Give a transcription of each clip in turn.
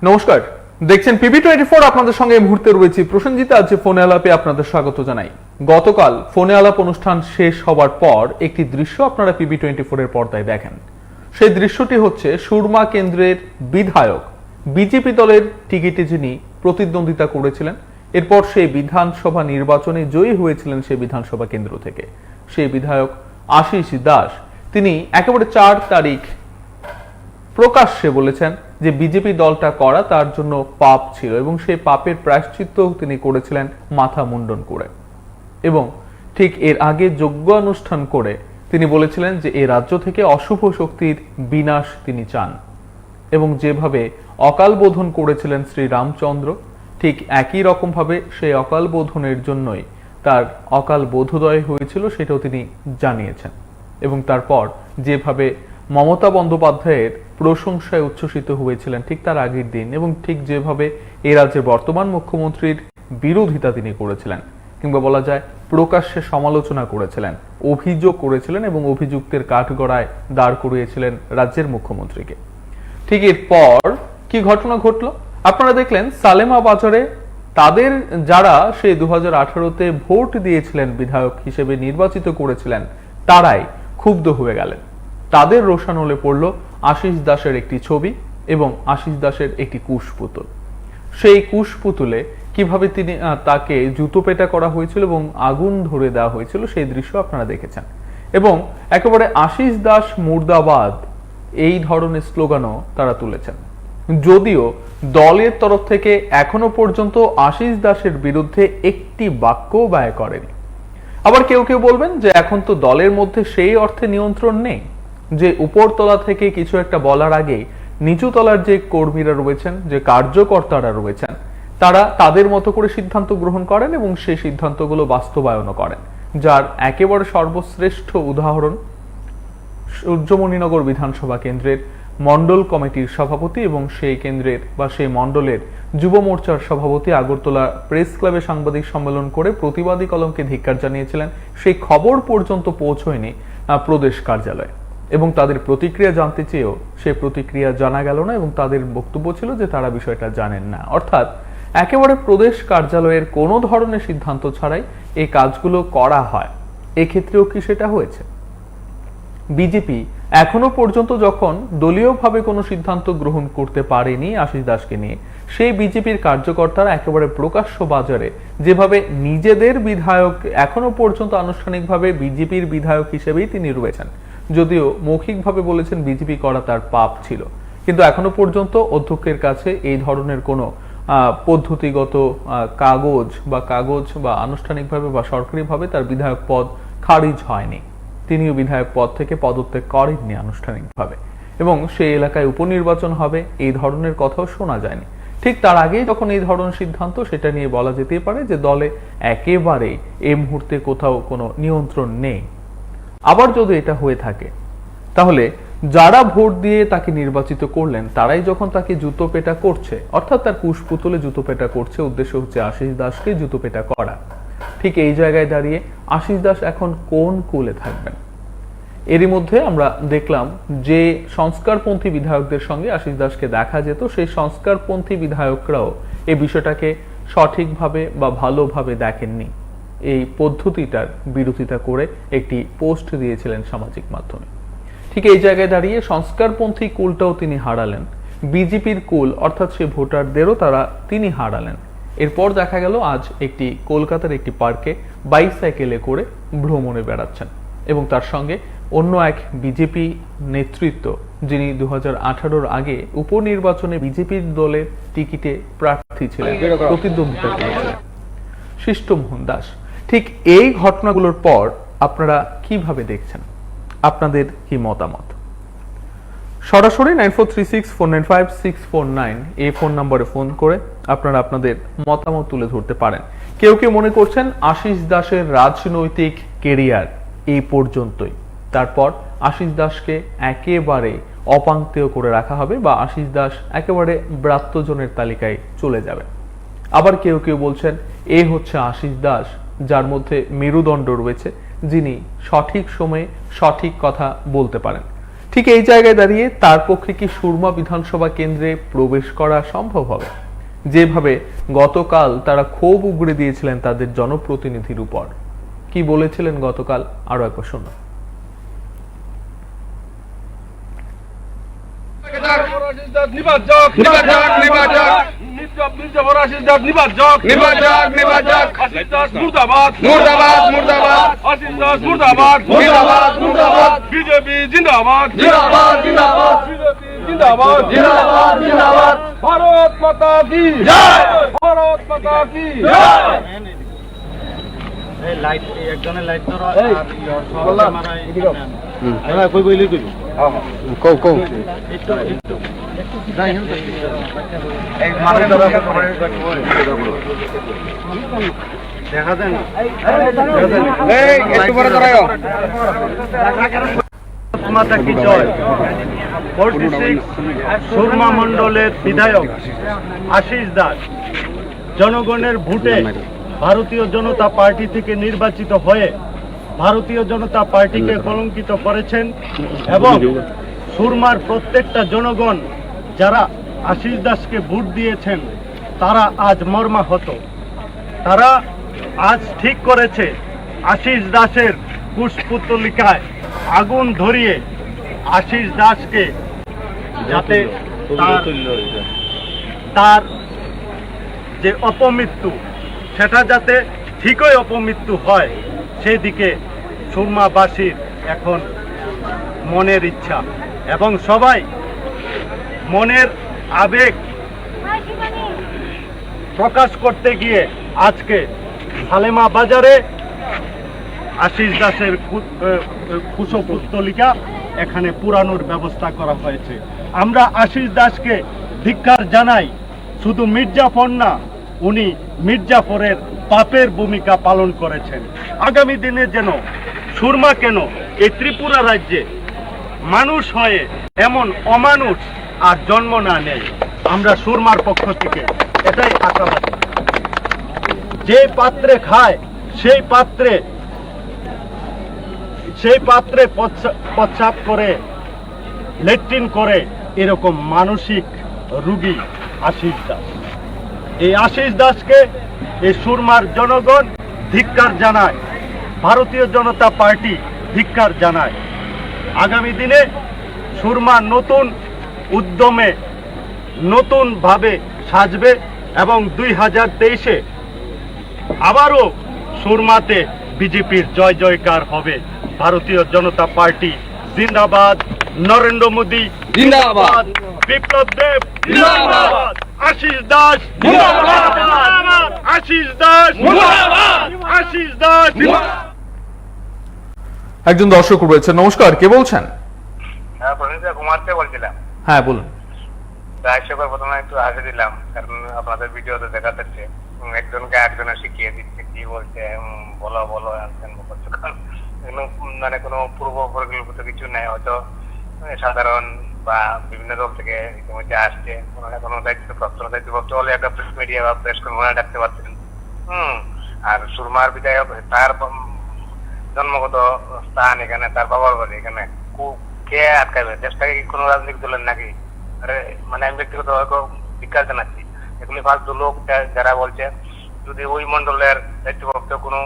নমস্কার, দেখছেন পিবি24। আপনাদের সঙ্গে এই মুহূর্তে রয়েছে প্রসেনজিৎ। আজ ফোনে আলাপে আপনাদের স্বাগত জানাই। গতকাল ফোনে আলাপ অনুষ্ঠান শেষ হবার পর একটি দৃশ্য আপনারা পিবি24 এর পর্দায় দেখেন। সেই দৃশ্যটি হচ্ছে সুরমা কেন্দ্রের বিধায়ক, বিজেপি দলের টিকিটে যিনি প্রতিদ্বন্দ্বিতা করেছিলেন, এরপর সেই বিধানসভা নির্বাচনে জয়ী হয়েছিলেন সেই বিধানসভা কেন্দ্র থেকে সেই বিধায়ক আশিস দাস। তিনি একেবারে 4 তারিখ প্রকাশ্যে বলেছেন যে বিজেপি দলটা করা তার জন্য পাপ ছিল এবং সেই পাপের প্রায়শ্চিত্ত তিনি করেছিলেন মাথা মুন্ডন করে। এবং ঠিক এর আগে যজ্ঞ অনুষ্ঠান করে তিনি বলেছিলেন যে এই রাজ্য থেকে অশুভ শক্তির বিনাশ তিনি চান। এবং যেভাবে অকাল বোধন করেছিলেন শ্রী রামচন্দ্র, ঠিক একই রকম ভাবে সেই অকাল বোধনের জন্যই তার অকাল বোধোদয় হয়েছিল সেটাও তিনি জানিয়েছেন। এবং তারপর যেভাবে মমতা বন্দ্যোপাধ্যায়ের প্রশংসায় উচ্ছ্বসিত হয়েছিলেন ঠিক তার আগের দিন, এবং ঠিক যেভাবে এ রাজ্যের বর্তমান মুখ্যমন্ত্রীর বিরোধিতা তিনি করেছিলেন, কিংবা বলা যায় প্রকাশ্যে সমালোচনা করেছিলেন, অভিযোগ করেছিলেন এবং অভিযুক্তের কাঠগড়ায় দাঁড় করিয়েছিলেন রাজ্যের মুখ্যমন্ত্রীকে। ঠিক এরপর কি ঘটনা ঘটলো আপনারা দেখলেন। সালেমা বাজারে তাদের যারা সেই 2018-তে ভোট দিয়েছিলেন, বিধায়ক হিসেবে নির্বাচিত করেছিলেন, তারাই ক্ষুব্ধ হয়ে গেলেন। তাদের রোষানলে পড়ল আশিস দাসের একটি ছবি এবং আশিস দাসের একটি কুশপুতুল। সেই কুশপুতুলে কিভাবে তিনি তাকে জুতো পেটা করা হয়েছিল এবং আগুন ধরে দেওয়া হয়েছিল সেই দৃশ্য আপনারা দেখেছেন। এবং একেবারে আশিস দাস মুর্দাবাদ এই ধরনের স্লোগানও তারা তুলেছেন, যদিও দলের তরফ থেকে এখনো পর্যন্ত আশিস দাসের বিরুদ্ধে একটি বাক্যও ব্যয় করেনি। আবার কেউ কেউ বলবেন যে এখন তো দলের মধ্যে সেই অর্থে নিয়ন্ত্রণ নেই যে উপরতলা থেকে কিছু একটা বলার আগে নিচু তলার যে কর্মীরা রয়েছেন, যে কার্যকর্তারা রয়েছেন, তারা তাদের মতো করে সিদ্ধান্ত গ্রহণ করেন এবং সেই সিদ্ধান্তগুলো বাস্তবায়নও করেন। যার একেবারে সর্বশ্রেষ্ঠ উদাহরণ সূর্যমণিনগর বিধানসভা কেন্দ্রের মন্ডল কমিটির সভাপতি এবং সেই কেন্দ্রের বা সেই মন্ডলের যুব মোর্চার সভাপতি আগরতলা প্রেস ক্লাবে সাংবাদিক সম্মেলন করে প্রতিবাদী কলমকে ধিক্কার জানিয়েছিলেন। সেই খবর পর্যন্ত পৌঁছয়নি প্রদেশ কার্যালয়ে, এবং তাদের প্রতিক্রিয়া জানতে চেয়েও সেই প্রতিক্রিয়া জানা গেল না এবং তাদের বক্তব্য ছিল যে তারা বিষয়টা জানেন না। অর্থাৎ একেবারে প্রদেশ কার্যালয়ের কোনো ধরনের সিদ্ধান্ত ছাড়াই এই কাজগুলো করা হয়। এক্ষেত্রেও কি সেটা হয়েছে? বিজেপি এখনো পর্যন্ত যখন দলীয়ভাবে কোনো সিদ্ধান্ত গ্রহণ করতে পারেনি আশিস দাসকে নিয়ে, সেই বিজেপির কার্যকর্তারা একেবারে প্রকাশ্য বাজারে যেভাবে নিজেদের বিধায়ক এখনো পর্যন্ত আনুষ্ঠানিকভাবে বিজেপির বিধায়ক হিসেবেই তিনি রয়েছেন, যদিও মৌখিকভাবে বলেছেন বিজেপি করা তার পাপ ছিল, কিন্তু এখনো পর্যন্ত অধ্যক্ষের কাছে এই ধরনের কোনো পদ্ধতিগত কাগজ বা আনুষ্ঠানিকভাবে বা সরকারিভাবে তার বিধায়ক পদ খারিজ হয়নি। তিনিও বিধায়ক পদ থেকে পদত্যাগ করেননি আনুষ্ঠানিকভাবে, এবং সেই এলাকায় উপনির্বাচন হবে এই ধরনের কথাও শোনা যায়নি। ঠিক তার আগেই যখন এই ধরনের সিদ্ধান্ত, সেটা নিয়ে বলা যেতেই পারে যে দলে একেবারে এই মুহূর্তে কোথাও কোনো নিয়ন্ত্রণ নেই। আবার যদি এটা হয়ে থাকে, তাহলে যারা ভোট দিয়ে তাকে নির্বাচিত করলেন তারাই যখন তাকে জুতো পেটা করছে, অর্থাৎ তার কুশপুতুলে জুতো পেটা করছে, উদ্দেশ্য হচ্ছে আশিস দাসকে জুতো পেটা করা। ঠিক এই জায়গায় দাঁড়িয়ে আশিস দাস এখন কোন কুলে থাকবেন? এরই মধ্যে আমরা দেখলাম যে সংস্কারপন্থী বিধায়কদের সঙ্গে আশিস দাসকে দেখা যেত, সেই সংস্কারপন্থী বিধায়করাও এই বিষয়টাকে সঠিকভাবে বা ভালোভাবে দেখেননি। এই পদ্ধতিটার বিরোধিতা করে একটি পোস্ট দিয়েছিলেন সামাজিক মাধ্যমে। ঠিক এই জায়গায় দাঁড়িয়ে সংস্কারপন্থী কুলটাও তিনি হারালেন, বিজেপির কুল অর্থাৎ সে ভোটারদেরও তিনি হারালেন। এরপর দেখা গেল আজ একটি কলকাতার একটি পার্কে বাইসাইকেলে করে ভ্রমণে বেড়াচ্ছেন, এবং তার সঙ্গে অন্য এক বিজেপি নেতৃত্ব যিনি 2018-র আগে উপনির্বাচনে বিজেপির দলের টিকিটে প্রার্থী ছিলেন, প্রতিদ্বন্দ্বিতা করেছিলেন, সৃষ্টমোহন দাস। ঠিক এই ঘটনাগুলোর পর আপনারা কিভাবে দেখছেন? আপনাদের কি মতামত? সরাসরি 9436495649 এই ফোন নম্বরে ফোন করে আপনারা আপনাদের মতামত তুলে ধরতে পারেন। কেউ কেউ মনে করছেন আশিস দাসের রাজনৈতিক কেরিয়ার এই পর্যন্তই, তারপর আশিস দাসকে একেবারে অপাঙ্ক্তেয় করে রাখা হবে বা আশিস দাস একেবারে ব্রাত্যজনের তালিকায় চলে যাবে। আবার কেউ কেউ বলছেন এই হচ্ছে আশিস দাস, যার মধ্যে মেরুদণ্ড রয়েছে, যিনি সঠিক সময়ে সঠিক কথা বলতে পারেন। ঠিক এই জায়গায় দাঁড়িয়ে তার পক্ষে কি সুরমা বিধানসভা কেন্দ্রে প্রবেশ করা সম্ভব হবে? যেভাবে গতকাল তারা ক্ষোভ উগড়ে দিয়েছিলেন তাদের জনপ্রতিনিধির উপর, কি বলেছিলেন গতকাল আরো একবার শুনুন। বিজেপি জিন্দাবাদ, জিন্দাবাদ, জিন্দাবাদ, জিন্দাবাদ, জিন্দাবাদ, জিন্দাবাদ। ভারত মাতা কি জয়, ভারত মাতা কি জয়। এই লাইট একজনের লাইট ধরো আর সবাই মারা এদিকে কই কইলি কই কও কও একটু একটু যাই হেন এই মারে ধরো দেখা দেন এই একটু বড় ধরায়ও মাতা কি জয়। 46 সুরমা মণ্ডলের বিধায়ক আশিস দাস জনগণের ভোটে ভারতীয় জনতা পার্টি থেকে নির্বাচিত হয়ে ভারতীয় জনতা পার্টিকে কলঙ্কিত করেছেন এবং সুরমার প্রত্যেকটা জনগণ যারা আশিস দাসকে ভোট দিয়েছেন তারা আজ মর্মাহত। তারা আজ ঠিক করেছে আশিস দাসের কুশপুতলিকায় আগুন ধরিয়ে আশিস দাসকে যাতে তার যে অপমৃত্যু সেটা যাতে ঠিকই অপমৃত্যু হয় সেদিকে সুরমাবাসীর এখন মনের ইচ্ছা এবং সবাই মনের আবেগ প্রকাশ করতে গিয়ে আজকে সালেমা বাজারে আশিস দাসের কুশপুত্তলিকা এখানে পুরানোর ব্যবস্থা করা হয়েছে। আমরা আশিস দাসকে ধিক্কার জানাই। শুধু মির্জাফর না, উনি মির্জাফরের পাপের ভূমিকা পালন করেছেন। আগামী দিনে যেন সুরমা কেন এই ত্রিপুরা রাজ্যে মানুষ হয়ে এমন অমানুষ আর জন্ম না নেয়, আমরা সুরমার পক্ষ থেকে এটাই আশাবাদী। যে পাত্রে খায় সেই পাত্রে প্রস্রাব করে লেট্রিন করে এরকম মানসিক রোগী আশিস দাস। এই আশিস দাসকে এই সুরমার জনগণ ধিক্কার জানায়, ভারতীয় জনতা পার্টি ধিক্কার জানায়। আগামী দিনে সুরমা নতুন উদ্যমে নতুনভাবে সাজবে এবং 2023-এ আবারও সুরমাতে বিজেপির জয় জয়কার হবে। ভারতীয় জনতা পার্টি জিন্দাবাদ, নরেন্দ্র মোদী জিন্দাবাদ, বিপ্লব দেব জিন্দাবাদ, আশিস দাস জিন্দাবাদ, আশিস দাস জিন্দাবাদ, আশিস দাস। একজন দর্শক রয়েছেন, নমস্কার, কে বলছেন? হ্যাঁ, প্রসেনজিৎ কুমারকে বলছিলাম। হ্যাঁ বলুন। একশোবার প্রথমে একটু হাসি দিলাম, কারণ আপনাদের ভিডিওতে দেখা যাচ্ছে একজনকে একজনে শিখিয়ে দিচ্ছে কি বলছে, বলো বলো মানে কোনো পূর্ব পরিকল্পিত কিছু নেই। হয়তো সাধারণ বা বিভিন্ন দল থেকে ইতিমধ্যে আসছে, ওনারা কোনো দায়িত্বপ্রাপ্ত হলে একটা প্রেস মিডিয়া বা প্রেস কনফারেন্স ডাকতে পারছেন। আর সুরমার বিধায়ক, তার জন্মগত স্থান এখানে, তার বাবার বাড়ি এখানে, কে আটকাবে? দেশটাকে কি কোনো রাজনৈতিক দলের নাকি? আরে মানে আমি ব্যক্তিগত বিকাশ জানাচ্ছি, এগুলি ফালতু লোক যারা বলছে। যদি ওই মন্ডলের দায়িত্বপ্রাপ্ত কোনো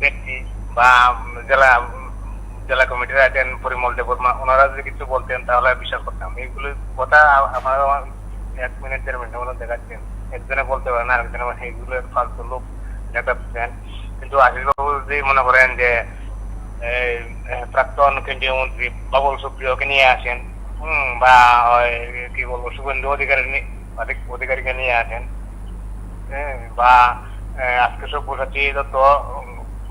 ব্যক্তি বা জেলা কমিটির আছেন পরিমল দেববর্মা, ওনারা যদি কিছু বলতেন তাহলে বিশ্বাস করতাম। এইগুলি কথা আপনারা 1 মিনিট 1.5 মিনিটের মধ্যে দেখাচ্ছেন, একজনে বলতে পারেন না আরেকজনে, এইগুলো ফালতু লোক একটা প্ল্যান। কিন্তু আশিস বাবু যদি মনে করেন যে প্রাক্তন কেন্দ্রীয় মন্ত্রী বাবুল সুপ্রিয়কে নিয়ে আসেন, বা কি বলবো শুভেন্দু অধিকারীকে নিয়ে আসেন, বা আজকে সব্যসাচী দত্ত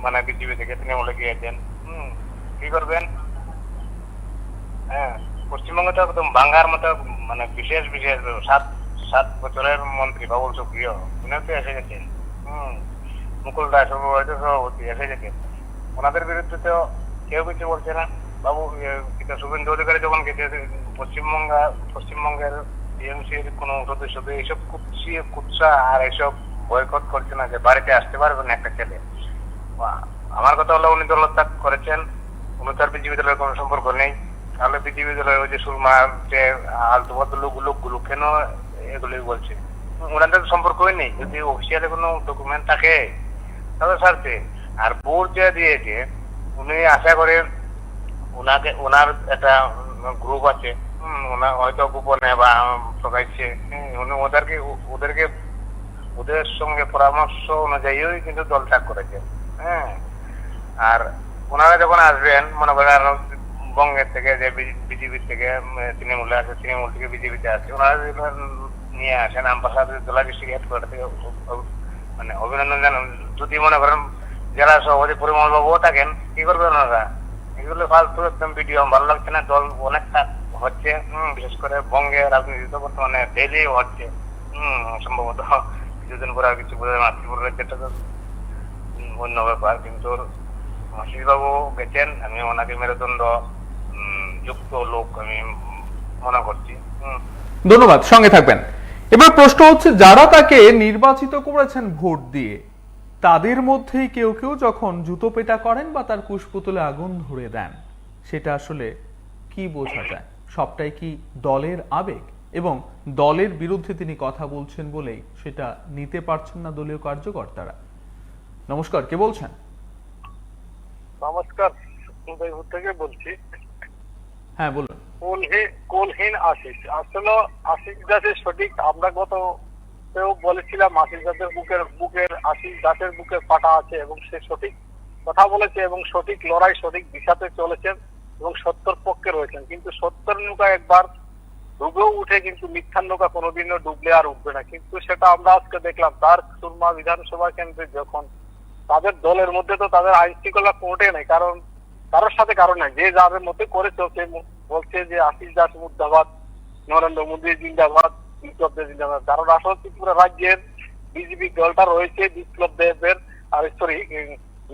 মানে বিজেপি থেকে তিনি বলে গিয়েছেন, কি করবেন? হ্যাঁ, পশ্চিমবঙ্গে তো একদম বাংলার মতো মানে বিশেষ 7 বছরের মন্ত্রী বাবুল সুপ্রিয়, উনিও তো এসে গেছেন। মুকুল দাস সভাপতি এসে গেছেন। ওনাদের বিরুদ্ধে তো কেউ কিছু বলছে না। বাবু শুভেন্দু অধিকারী যখন গেছে পশ্চিমবঙ্গের টিএমসির কোনো সদস্য এইসব কুৎসা আর এইসব বয়কট করছে না যে বাড়িতে আসতে পারবে না একটা ছেলে। আমার কথা হলো উনি দলত্যাগ করেছেন, কোনো তার বিজেপি দলের কোনো সম্পর্ক নেই। তাহলে বিজেপি দলের ওই যে সুরমা যে আলতু ফালতু লোকগুলো কেন এগুলি বলছে? ওনাদের সম্পর্কই নেই। যদি অফিসিয়ালি কোনো ডকুমেন্ট থাকে তাহলে ছাড়ছে। আর ভোট যে দিয়েছে উনি আশা করে ওনার একটা গ্রুপ আছে, ওনার হয়তো গোপনে বা প্রকাশ্যে উনি ওদেরকে ওদের সঙ্গে পরামর্শ অনুযায়ী কিন্তু দল ত্যাগ করেছে। হ্যাঁ, আর ওনারা যখন আসবেন মনে করেন বঙ্গের থেকে যে বিজেপি থেকে তৃণমূলে আসে, তৃণমূল থেকে বিজেপিতে আসে, ওনারা নিয়ে আসেন আমবাসা জেলা ডিস্ট্রিক্ট হেডকোয়ার্টার থেকে মানে অভিনন্দন জানান। যদি মনে করেন জেলা সভাপতি পরিমল বাবুও থাকেন, কি করবেন ওনারা? এগুলো ফালতু একদম ভিডিও ভালো লাগছে না। দল অনেকটা হচ্ছে, বিশেষ করে বঙ্গে রাজনীতিতে বর্তমানে ডেইলি হচ্ছে। সম্ভবত কিছুদিন পরে কিছু বোঝা মাতৃপুরের যেটা অন্য ব্যাপার। কিন্তু আশিস বাবু গেছেন, আমি ওনাকে মেরুদণ্ড যুক্ত লোক আমি মনে করছি। ধন্যবাদ, সঙ্গে থাকবেন। এবার প্রশ্ন হচ্ছে, যারা তাকে নির্বাচিত করেছেন ভোট দিয়ে, তাদের মধ্যেই কেউ কেউ যখন জুতো পেটা করেন বা তার কুশপুতলে আগুন ধরে দেন, সেটা আসলে কি বোঝা যায়? সবটাই কি দলের আবেগ এবং দলের বিরুদ্ধে তিনি কথা বলছেন বলেই সেটা নিতে পারছেন না দলীয় কার্যকর্তারা? নমস্কার, কে বলছেন? নমস্কার, উদয়পুর থেকে বলছি। হ্যাঁ, বলুন। কোলহীন আশিস, আসলে আশিস দাসের সঠিক, আমরা গত বলেছিলাম আশিস দাসের বুকের আশিস দাসের বুকে পাটা আছে এবং সে সঠিক কথা বলেছে এবং সঠিক লড়াই সঠিক দিশাতে চলেছেন এবং সত্যের পক্ষে রয়েছেন। কিন্তু সত্যের নৌকা একবার ডুবেও উঠে, কিন্তু মিথ্যার নৌকা কোনোদিনও ডুবলে আর উঠবে না। কিন্তু সেটা আমরা আজকে দেখলাম তার সুরমা বিধানসভা কেন্দ্রে যখন তাদের দলের মধ্যে তো তাদের আইন শৃঙ্খলা কোর্টে নেই, কারণ কারোর সাথে কারো নাই। যে যাদের মধ্যে করেছে সে বলছে যে আশিস দাস মুর্দাবাদ, নরেন্দ্র মোদী জিন্দাবাদ, বিপ্লব দেব জিন্দাবাদ। কারণ আসলে ত্রিপুরা রাজ্যের বিজেপি দলটা রয়েছে বিপ্লব দেবের আর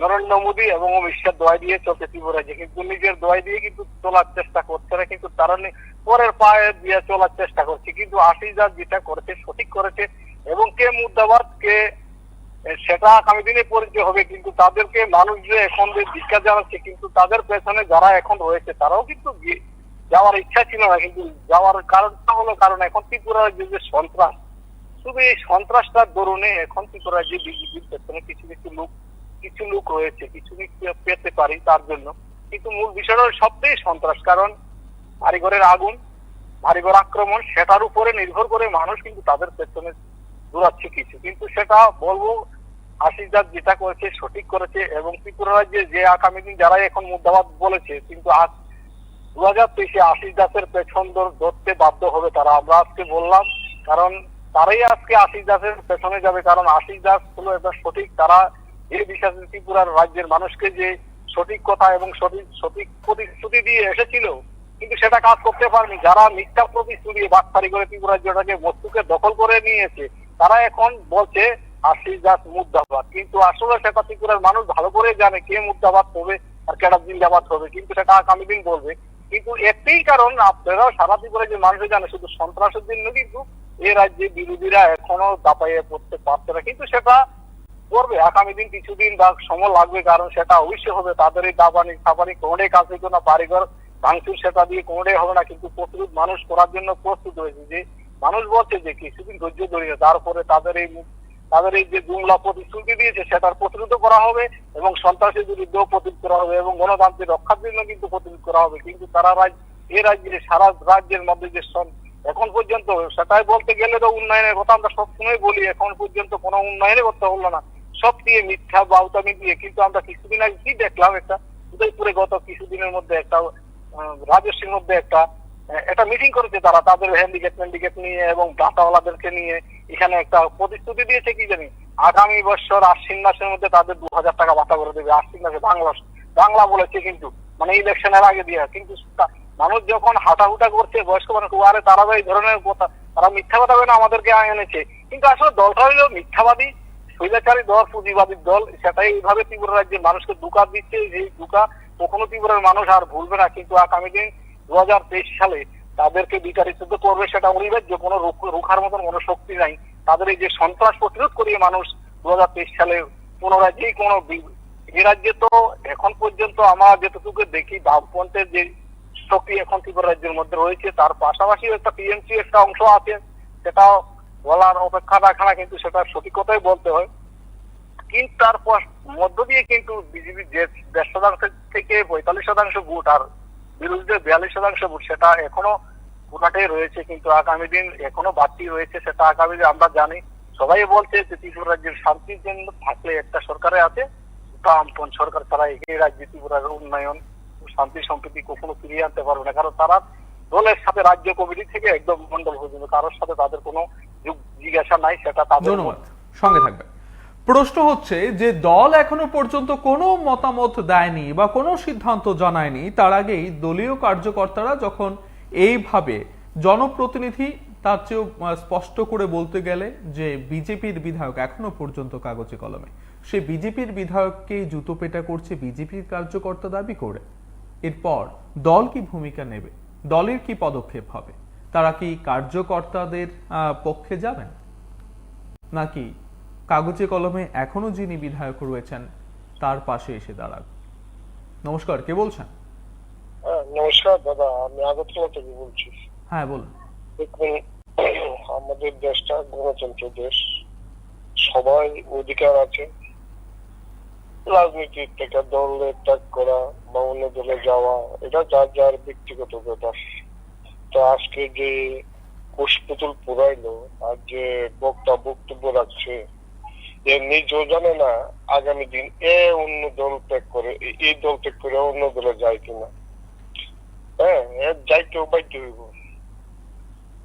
নরেন্দ্র মোদী এবং অমিত শাহ দোয়াই দিয়ে চলছে ত্রিপুরা রাজ্যে, কিন্তু নিজের দোয়াই দিয়ে কিন্তু চলার চেষ্টা করছে না, কিন্তু তারা পরের পায়ে দিয়ে চলার চেষ্টা করছে। কিন্তু আশিস দাস যেটা করেছে সঠিক করেছে এবং কে মুর্দাবাদ কে সেটা আগামী দিনে পরিচয় হবে। কিন্তু তাদেরকে মানুষ যে এখন যে ধিক্কার জানাচ্ছে, কিন্তু তাদের পেছনে যারা এখন রয়েছে তারাও কিন্তু যাওয়ার ইচ্ছা ছিল না, কিন্তু যাওয়ার কারণটা হলো কারণ এখন ত্রিপুরা রাজ্যে যে সন্ত্রাস, শুধু এই সন্ত্রাসটার দরুনে এখন ত্রিপুরা রাজ্যে বিজেপির পেছনে কিছু লোক রয়েছে, কিছু পেতে পারি তার জন্য। কিন্তু মূল বিষয়টা সবটাই সন্ত্রাস, কারণ বাড়িঘরের আগুন, বাড়িঘর আক্রমণ, সেটার উপরে নির্ভর করে মানুষ কিন্তু তাদের পেছনে দৌড়াচ্ছে কিছু। কিন্তু সেটা বলবো আশিস দাস যেটা করেছে সঠিক করেছে এবং ত্রিপুরা রাজ্যে যে আগামী দিন যারা এখন মুর্দাবাদ বলেছে, কিন্তু আজ 2023-এ আশিস দাসের পেছন ধরতে বাধ্য হবে তারা। আমরা আজকে বললাম কারণ তারাই আজকে আশিস দাসের পেছনে যাবে, কারণ আশিস দাস হলো একটা সঠিক, তারা এই বিশ্বাস ত্রিপুরার রাজ্যের মানুষকে যে সঠিক কথা এবং সঠিক প্রতিশ্রুতি দিয়ে এসেছিল, কিন্তু সেটা কাজ করতে পারেনি। যারা মিথ্যা প্রতিশ্রুতি বাটপারি করে ত্রিপুরা রাজ্যটাকে মস্তুকে দখল করে নিয়েছে, তারা এখন বলছে আশিস দাস মুর্দাবাদ। কিন্তু আসলে সেটা ত্রিপুরার মানুষ ভালো করে জানে কে মুর্দাবাদ হবে আর কেটা জিন্দাবাদ হবে, কিন্তু সেটা আগামী দিন বলবে। কিন্তু একটাই কারণ, আপনারাও সারা ত্রিপুরা যে মানুষ জানে শুধু সন্ত্রাসের জন্য কিন্তু এই রাজ্যে বিরোধীরা এখনো দাপাইয়ে পড়তে পারছে না, কিন্তু সেটা করবে আগামী দিন, কিছুদিন বা সময় লাগবে, কারণ সেটা অবশ্যই হবে। তাদের এই দাবানি কোনোটাই কাজ হইতো না, বাড়িঘর ভাঙচুর সেটা দিয়ে কোনোটাই হবে না, কিন্তু প্রস্তুত মানুষ করার জন্য প্রস্তুত হয়েছে। যে মানুষ বলছে যে কিছুদিন ধৈর্য ধরে, তারপরে তাদের এই যে জুমলা প্রতিশ্রুতি দিয়েছে সেটার প্রতিরোধ করা হবে এবং সন্ত্রাসের বিরুদ্ধেও প্রতিরোধ করা হবে এবং গণতান্ত্রিক রক্ষার জন্য কিন্তু প্রতিরোধ করা হবে। কিন্তু তারা এই রাজ্যে সারা রাজ্যের মধ্যে যে এখন পর্যন্ত, সেটাই বলতে গেলে তো উন্নয়নের কথা আমরা সবসময় বলি, এখন পর্যন্ত কোনো উন্নয়নের কথা হলো না, সব দিয়ে মিথ্যা বাউতামি দিয়ে। কিন্তু আমরা কিছুদিন আগে কি দেখলাম, একটা উদয়পুরে গত কিছুদিনের মধ্যে একটা রাজস্বীর মধ্যে একটা মিটিং করেছে তারা, তাদের হ্যান্ডিক্যাপ নিয়ে এবং ডাটাওয়ালাদেরকে নিয়ে এখানে একটা প্রতিশ্রুতি দিয়েছে কি জানি, আগামী বছর আশ্বিন মাসের মধ্যে তাদের 2000 টাকা ভাতা করে দেবে। আশ্বিন মাসে বাংলা বলেছে, কিন্তু মানে ইলেকশনের আগে দিয়ে। কিন্তু মানুষ যখন হাঁটাহুটা করছে, বয়স্ক মানুষ, আরে তারা এই ধরনের কথা, তারা মিথ্যা কথা বলে আমাদেরকে এনেছে। কিন্তু আসলে দলটা হইল মিথ্যাবাদী, স্বৈরাচারী দল, পুঁজিবাদী দল। সেটাই এইভাবে ত্রিপুরা রাজ্যের মানুষকে ধোঁকা দিচ্ছে, যে ধোঁকা কখনো ত্রিপুরার মানুষ আর ভুলবে না। কিন্তু আগামী দিন 2023 সালে তাদেরকে বিতাড়িত করবে, সেটা অনিবার্য, কোনো রুখার মতন কোনো শক্তি নাই। তাদের এই যে সন্ত্রাস প্রতিরোধ করিয়ে মানুষ 2023 সালে পুনরায় যে কোনো এই রাজ্যে তো এখন পর্যন্ত আমরা যেটুকু দেখি বামপন্থের যে শক্তি এখন ত্রিপুরা রাজ্যের মধ্যে রয়েছে, তার পাশাপাশি একটা টিএমসি একটা অংশ আছে, সেটা বলার অপেক্ষা রাখা না, কিন্তু সেটা সঠিক কথাই বলতে হয়। কিন্তু তারপর মধ্য দিয়ে কিন্তু বিজেপি যে ১০% থেকে ৪৫% ভোট আর বিরোধীদের ৪২% ভোট, সেটা এখনো পুরাটাই রয়েছে। কিন্তু আগামী দিন এখনো বাড়তি রয়েছে, সেটা আগামী দিন আমরা জানি। সবাই বলছে যে ত্রিপুরা রাজ্যের শান্তির জন্য থাকলে একটা সরকারে আছে, বামপন্থ সরকার তারা এই রাজ্যে ত্রিপুরার উন্নয়ন শান্তি সম্প্রীতি কখনো ফিরিয়ে আনতে পারবে না, কারণ তারা দলের সাথে রাজ্য কমিটি থেকে একদম মন্ডল পর্যন্ত কারোর সাথে তাদের কোনো জিজ্ঞাসা নাই, সেটা তাদের। ধন্যবাদ, সঙ্গে থাকবে। প্রশ্ন হচ্ছে যে দল এখনো পর্যন্ত কোনো মতামত দেয়নি বা কোনো সিদ্ধান্ত জানায়নি, তার আগেই দলীয় কার্যকর্তারা যখন এইভাবে জনপ্রতিনিধি তার চেয়েও স্পষ্ট করে বলতে গেলে যে বিজেপির বিধায়ক এখনো পর্যন্ত কাগজে কলমে, সে বিজেপির বিধায়ককেই জুতো পেটা করছে বিজেপির কার্যকর্তা দাবি করে, এরপর দল কি ভূমিকা নেবে, দলের কি পদক্ষেপ হবে, তারা কি কার্যকর্তাদের পক্ষে যাবেন নাকি কাগজে কলমে এখনো যিনি বিধায়ক রয়েছেন তার পাশে এসে দাঁড়াবে? নমস্কার, কে বলছেন? নমস্কার দাদা, আমি আগরতলা থেকে বলছি। হ্যাঁ বলুন। দেখুন, আমাদের দেশটা গণতন্ত্র দেশ, সবাই অধিকার আছে রাজনীতির থেকে দলে ত্যাগ করা বা অন্য দলে যাওয়া, এটা যার যার ব্যক্তিগত ব্যাপার। তো আজকে যে কুশপুতুল পুরাইলো আর যে বক্তব্য রাখছে, এ নিজেও জানে না আগামী দিন অন্য দল ত্যাগ করে, এই দল ত্যাগ করে অন্য দলে যায় কিনা। হ্যাঁ, যাইতেও বাধ্য হইব।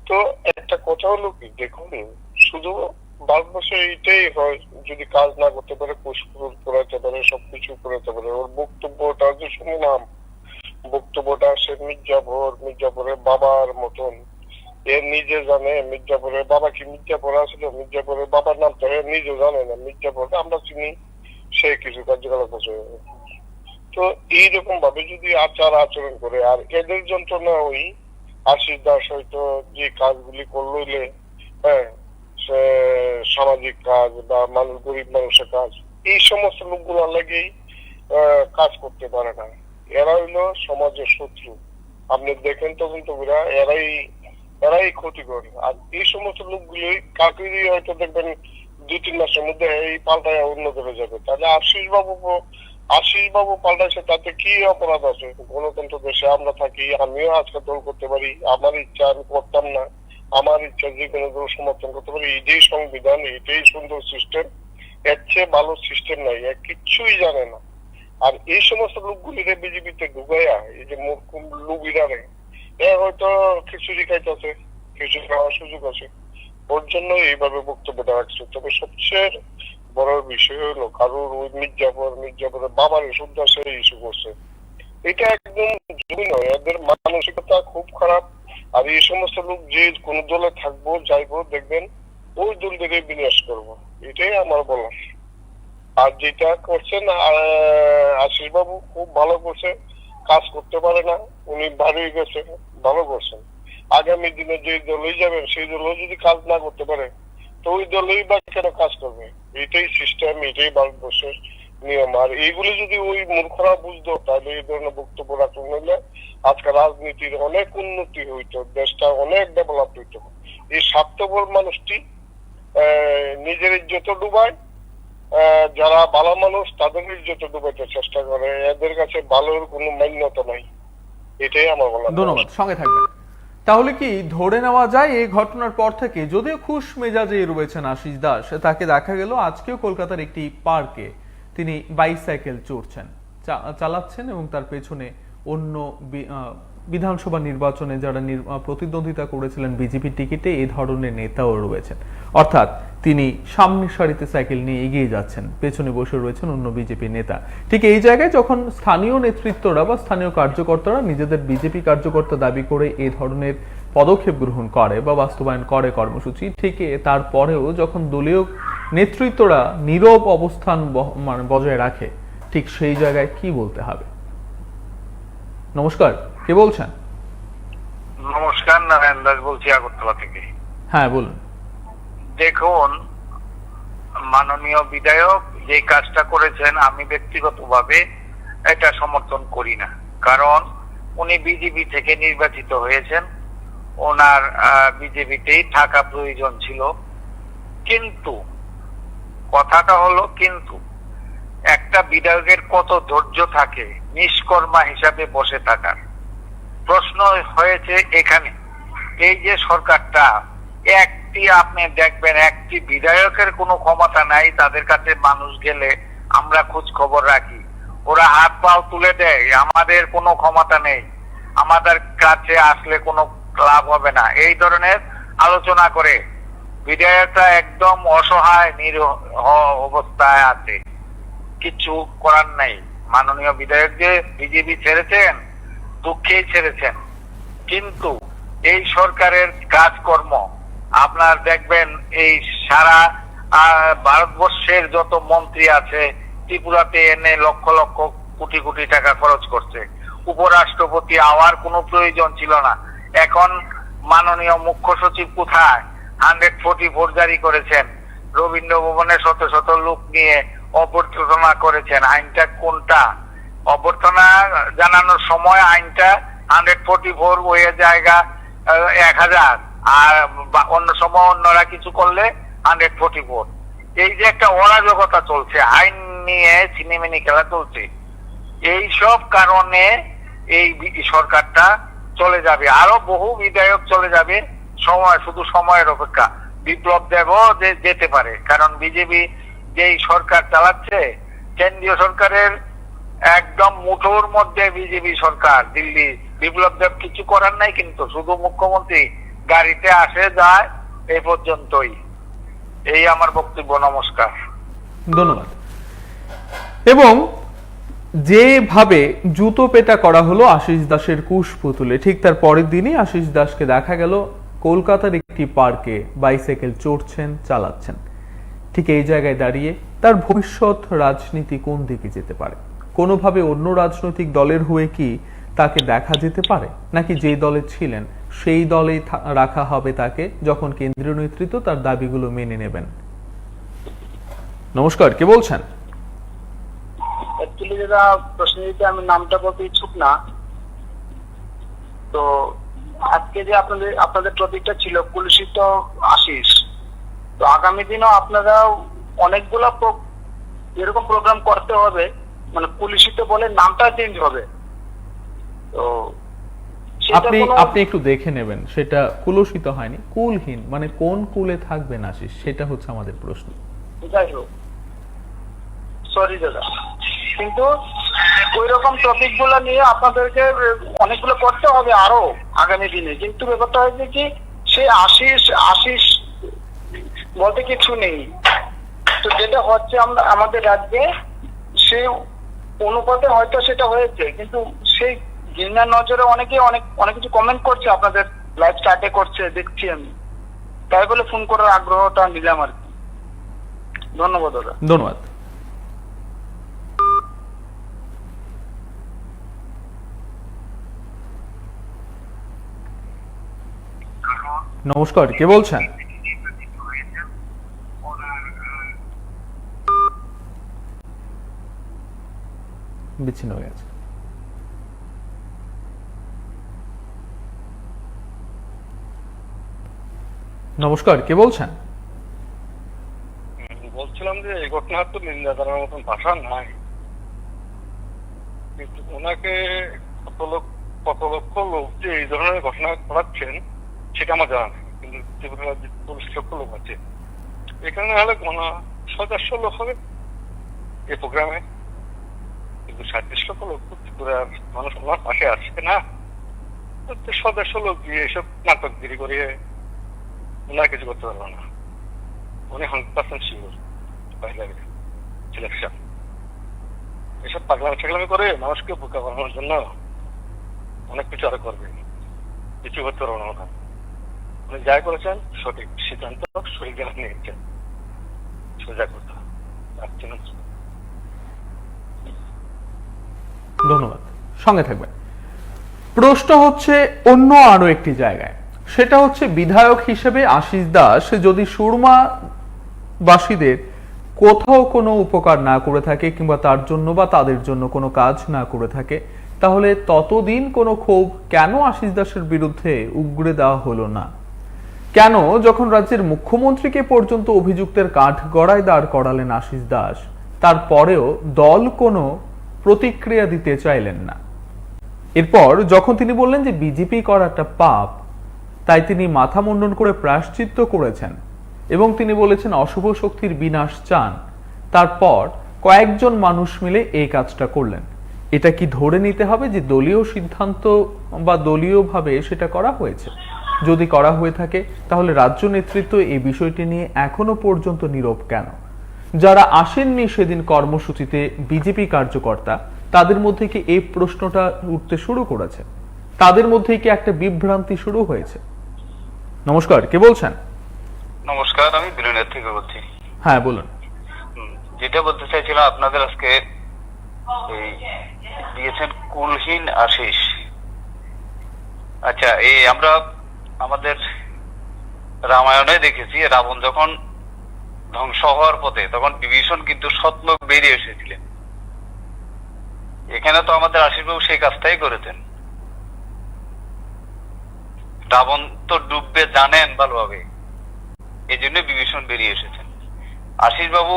তো একটা কথা হলো কি, দেখুন, শুধু ভারতবর্ষে এইটাই হয়, যদি কাজ না করতে পারে কুশপুতুল পুরাইতে পারে, সবকিছু করাতে পারে। ওর বক্তব্যটা যে শুনলাম, বক্তব্যটা সে মির্জাপুরের বাবার মতন। এ নিজে জানে মির্জাপুরের বাবা কি মির্জাপুর আসলে, মির্জাপুরের বাবার নাম তো নিজে জানে না। মির্জাপুর আমরা চিনি, সে কিছু কার্যকলাপ করছে। তো এইরকম ভাবে যদি আচরণ করে, আর এদের যন্ত্রণা ওই আশিস দাস হয়তো যে কাজগুলি করলে, হ্যাঁ, সামাজিক কাজ বা মানুষ গরিব মানুষের কাজ, এই সমস্ত লোকগুলো লাগেই কাজ করতে পারে না। এরা হইলো সমাজের শত্রু। আপনি দেখেন তো, কিন্তু এরাই ক্ষতিকর। আর এই সমস্ত লোকগুলি কাকে হয়তো দেখবেন ২-৩ মাসের মধ্যে এই পাল্টায় অন্য করে যাবে। তাহলে আশিস বাবু পাল্টাইছে, তাতে কি অপরাধ আছে? গণতন্ত্র দেশে আমরা থাকি, আমিও আজকে দল করতে পারি, আমার ইচ্ছা আমি করতাম না, আমার ইচ্ছা যে কোনো দল সমর্থন করতে পারি। এইটাই সংবিধান, এটাই সুন্দর সিস্টেম, এর চেয়ে ভালো সিস্টেম নাই। কিচ্ছুই জানে না। আর এই সমস্ত লোকগুলিরে বিজেপিতে ঢুকাইয়া, এই যে লোকগুলারে হয়তো খিচুড়ি খাইতেছে, খিচুড়ি খাওয়ার সুযোগ আছে, ওর জন্য এইভাবে বক্তব্যটা রাখছে। তবে সবচেয়ে বড় বিষয় হলো, কারোর ওই মির্জাপুরের বাবার শুদ্ধা সে ইস্যু করছে, এটা একদম জমি নয়। এদের মানসিকতা খুব খারাপ। আর এই সমস্ত লোক যে কোন দলে থাকবো যাইবো, দেখবেন ওই দল থেকে বিনাশ করবো, এটাই আমার বলার। আর যেটা করছেন আশিস বাবু খুব ভালো করছে, কাজ করতে পারে না, উনি ভালোই গেছে, ভালো করছেন। আগামী দিনে যে দলই যাবেন, সেই দলও যদি কাজ না করতে পারে, তো ওই দলই বা কেন কাজ করবে? এটাই সিস্টেম, এটাই ভারতবর্ষের নিয়ম। আর এইগুলি যদি ওই মূর্খরা বুঝতো, তাহলে এই ধরনের বক্তব্য রাখতে হলে আজকে রাজনীতির অনেক উন্নতি হইতো, দেশটা অনেক ডেভেলপ হইতো। এই স্বার্থপর মানুষটি নিজের ইজ্জত ডুবায়, যারা ভালো মানুষ তাদের ইজ্জত ডুবাইতে চেষ্টা করে। এদের কাছে ভালোর কোনো মান্যতা নাই, এটাই আমার বলা। ধন্যবাদ, সঙ্গে থাকবেন। তাহলে কি ধরে নেওয়া যায় এই ঘটনার পর থেকে, যদিও খুশ মেজাজে রয়েছেন আশিস দাস, তাকে দেখা গেল আজকেও কলকাতার একটি পার্কে তিনি বাইসাইকেল চালাচ্ছেন এবং তার পেছনে অন্য বিধানসভা নির্বাচনে যারা প্রতিদ্বন্দ্বিতা করেছিলেন বিজেপির টিকিটে, এই ধরনের নেতাও রয়েছেন। অর্থাৎ তিনি সামনের সারিতে সাইকেল নিয়ে এগিয়ে যাচ্ছেন, পেছনে বসে রয়েছেন অন্য বিজেপি নেতা। ঠিক এই জায়গায় যখন স্থানীয় নেতৃত্বরা বা স্থানীয় কার্যকর্তারা নিজেদের বিজেপি কার্যকর্তা দাবি করে এই ধরনের পদক্ষেপ গ্রহণ করে বা বাস্তবায়ন করে কর্মসূচি, ঠিক তারপরেও যখন দলীয় নেতৃত্বরা নীরব অবস্থান বজায় রাখে, ঠিক সেই জায়গায় কি বলতে হবে? নমস্কার, কে বলছেন? নমস্কার, নারায়ণ দাস বলছি আগরতলা থেকে। হ্যাঁ বলুন। দেখুন, মাননীয় বিধায়ক যে কাজটা করেছেন আমি ব্যক্তিগতভাবে এটা সমর্থন করি না। কারণ উনি বিজেপি থেকে নির্বাচিত হয়েছেন, ওনার বিজেপিতেই থাকা প্রয়োজন ছিল। কিন্তু কথাটা হলো, কিন্তু একটা বিধায়কের কত ধৈর্য থাকে নিষ্কর্মা হিসাবে বসে থাকার। প্রশ্ন হয়েছে এখানে, এই যে সরকারটা, আপনি দেখবেন একটি বিধায়কের কোনো ক্ষমতা নাই, তাদের কাছে মানুষ গেলে আমরা খোঁজ খবর রাখি, ওরা হাত পাও তুলে দেয়, আমাদের কোনো ক্ষমতা নেই, আমাদের কাছে আসলে কোনো লাভ হবে না, এই ধরনের আলোচনা করে। বিধায়করা একদম অসহায় নিরীহ অবস্থায় আছে, কিছু করার নাই। মাননীয় বিধায়ক যে বিজেপি ছেড়েছেন, দুঃখেই ছেড়েছেন। কিন্তু এই সরকারের কাজকর্ম আপনার দেখবেন, এই সারা ভারতবর্ষের যত মন্ত্রী আছে ত্রিপুরাতে এনে লক্ষ লক্ষ কোটি কোটি টাকা খরচ করছে। উপরাষ্ট্রপতি হওয়ার কোনো প্রয়োজন ছিল না। এখন মাননীয় মুখ্য সচিব কোথায়? 144 জারি করেছেন, রবীন্দ্র ভবনে শত শত লোক নিয়ে অভ্যর্থনা করেছেন। আইনটা কোনটা? অভ্যর্থনা জানানোর সময় আইনটা 144 হয়ে জায়গা 1000, আর অন্য সময় অন্যরা কিছু করলে 144। এই যে একটা অরাজকতা চলছে, আইন নিয়ে ছিনিমিনি খেলা চলছে, এই সব কারণে এই সরকারটা চলে যাবে, আরো বহু বিধায়ক চলে যাবে। সময়, শুধু সময়ের অপেক্ষা। বিপ্লব দেবও যেতে পারে, কারণ বিজেপি যেই সরকার চালাচ্ছে, কেন্দ্রীয় সরকারের একদম মুঠোর মধ্যে বিজেপি সরকার। দিল্লি বিপ্লব দেব কিছু করার নাই, কিন্তু শুধু মুখ্যমন্ত্রী গাড়িতে আসে যায়, এই পর্যন্তই। এই আমার বক্তব্য। নমস্কার, ধন্যবাদ। এবং যেভাবে জুতো পেটা করা হলো আশিস দাসের কুশ পুতুলে, ঠিক তার পরের দিনই আশিস দাসকে দেখা গেল কলকাতার একটি পার্কে বাইসাইকেল চড়ছেন, চালাচ্ছেন। ঠিক এই জায়গায় দাঁড়িয়ে তার ভবিষ্যৎ রাজনীতি কোন দিকে যেতে পারে? কোনোভাবে অন্য রাজনৈতিক দলের হয়ে কি তাকে দেখা যেতে পারে, নাকি যেই দলে ছিলেন সেই দলেই রাখা হবে তাকে যখন কেন্দ্রীয় নেতৃত্ব তার দাবিগুলো মেনে নেবেন? নমস্কার, কে বলছেন? অ্যাকচুয়ালি যেটা প্রশ্ন দিতে আমি নামটা বলতে ইচ্ছুক না। তো আজকে যে আপনাদের টপিকটা ছিল কুলুষিত আশিস, তো আগামী দিনও আপনারা অনেকগুলো এরকম প্রোগ্রাম করতে হবে, মানে কুলুষিত বলে নামটা চেঞ্জ হবে। তো আপনি একটু দেখে নেবেন, সেটা কুলুষিত হয়নি, কুলহীন, মানে কোন কুলে থাকবেন আশিস, সেটা হচ্ছে আমাদের প্রশ্ন। যাই হোক, সরি দাদা, কিন্তু ওই রকম টপিক গুলো নিয়ে আপনাদেরকে অনেকগুলো করতে হবে আরো আগামী দিনে। কিন্তু ব্যাপারটা হয়েছে কি, সে আশিস বলতে কিছু নেই। তো যেটা হচ্ছে আমাদের রাজ্যে, সে অনুপাতে হয়তো সেটা হয়েছে, কিন্তু সেই ঘৃণার নজরে অনেকে অনেক কিছু কমেন্ট করছে, আপনাদের লাইভ স্টার্টে করছে, দেখছি আমি, তাই বলে ফোন করার আগ্রহটা নিলাম আর কি। ধন্যবাদ দাদা। ধন্যবাদ। নমস্কার, কে বলছেন? বিচ্ছিন্ন হয়ে গেছে। নমস্কার, কে বলছেন? বলছিলাম যে এই ঘটনার তো নিন্দা করার মতন ভাষা নাই, কিন্তু ওনাকে কত লক্ষ লোক যে এই ধরনের ঘটনা করাচ্ছেন সেটা আমার জানা নেই। কিন্তু ত্রিপুরার যে 40 লক্ষ লোক আছে, এখানে হলে 100-150 লোক হবে এই প্রোগ্রামে, কিন্তু 37 লক্ষ লোক ত্রিপুরার মানুষ ওনার পাশে আসছে না। 100-150 লোক দিয়ে এসব নাটকগিরি করে ওনার কিছু করতে পারবে না। উনি 100% শিওর সিলেকশন। এসব পাগলামি করে মানুষকে বোকা বানানোর জন্য অনেক কিছু আরো করবে, কিছু করতে পারবো না ওখানে। উনি যাই করেছেন সঠিক সিদ্ধান্ত, সঠিক জায়গা নিয়েছেন, সোজা কথা। ধন্যবাদ, সঙ্গে থাকবেন। প্রশ্ন হচ্ছে অন্য আরো একটি জায়গায়, সেটা হচ্ছে বিধায়ক হিসেবে আশিস দাস যদি সুরমাবাসীদের কোথাও কোনো উপকার না করে থাকে কিংবা তার জন্য বা তাদের জন্য কোনো কাজ না করে থাকে, তাহলে ততদিন কোনো ক্ষোভ কেন আশিস দাসের বিরুদ্ধে উগরে দেওয়া হলো না? কেন যখন রাজ্যের মুখ্যমন্ত্রীকে পর্যন্ত অভিযুক্তের কাঠগড়ায় দাঁড় করালেন আশিস দাস, তারপরেও দল কোনো প্রতিক্রিয়া দিতে চাইলেন না? এরপর যখন তিনি বললেন যে বিজেপি করাটা পাপ, তাই তিনি মাথা মুন্ডন করে প্রায়শ্চিত্ত করেছেন এবং তিনি বলেছেন অশুভ শক্তির বিনাশ চান, তারপর কয়েকজন মানুষ মিলে এই কাজটা করলেন। এটা কি ধরে নিতে হবে যে দলীয় সিদ্ধান্ত বা দলীয়ভাবে সেটা করা হয়েছে? যদি করা হয়ে থাকে তাহলে রাজ্য নেতৃত্ব এই বিষয়টি নিয়ে এখনো পর্যন্ত নীরব কেন? যারা আসেননি সেদিন কর্মসূচিতে বিজেপি কার্যকর্তা, তাদের মধ্যে কি এই প্রশ্নটা উঠতে শুরু করেছে? তাদের মধ্যে কি একটা বিভ্রান্তি শুরু হয়েছে? নমস্কার, কে বলছেন? নমস্কার, আমি বিলনের থেকে বলছি। হ্যাঁ বলুন। যেটা বলতে চাইছিলাম, আপনাদের আজকে এই দিয়েছেন কুলহীন আশিস। আচ্ছা, এই আমরা আমাদের রামায়ণে দেখেছি রাবণ যখন ধ্বংস হওয়ার পথে তখন বিভীষণ কিন্তু সৎলোক বেরিয়ে এসেছিলেন। এখানে তো আমাদের আশিসবাবু সেই কাজটাই করেছেন। রাবণ তো ডুববে জানেন ভালোভাবে, এই জন্য বিভীষণ বেরিয়ে এসেছেন। আশিসবাবু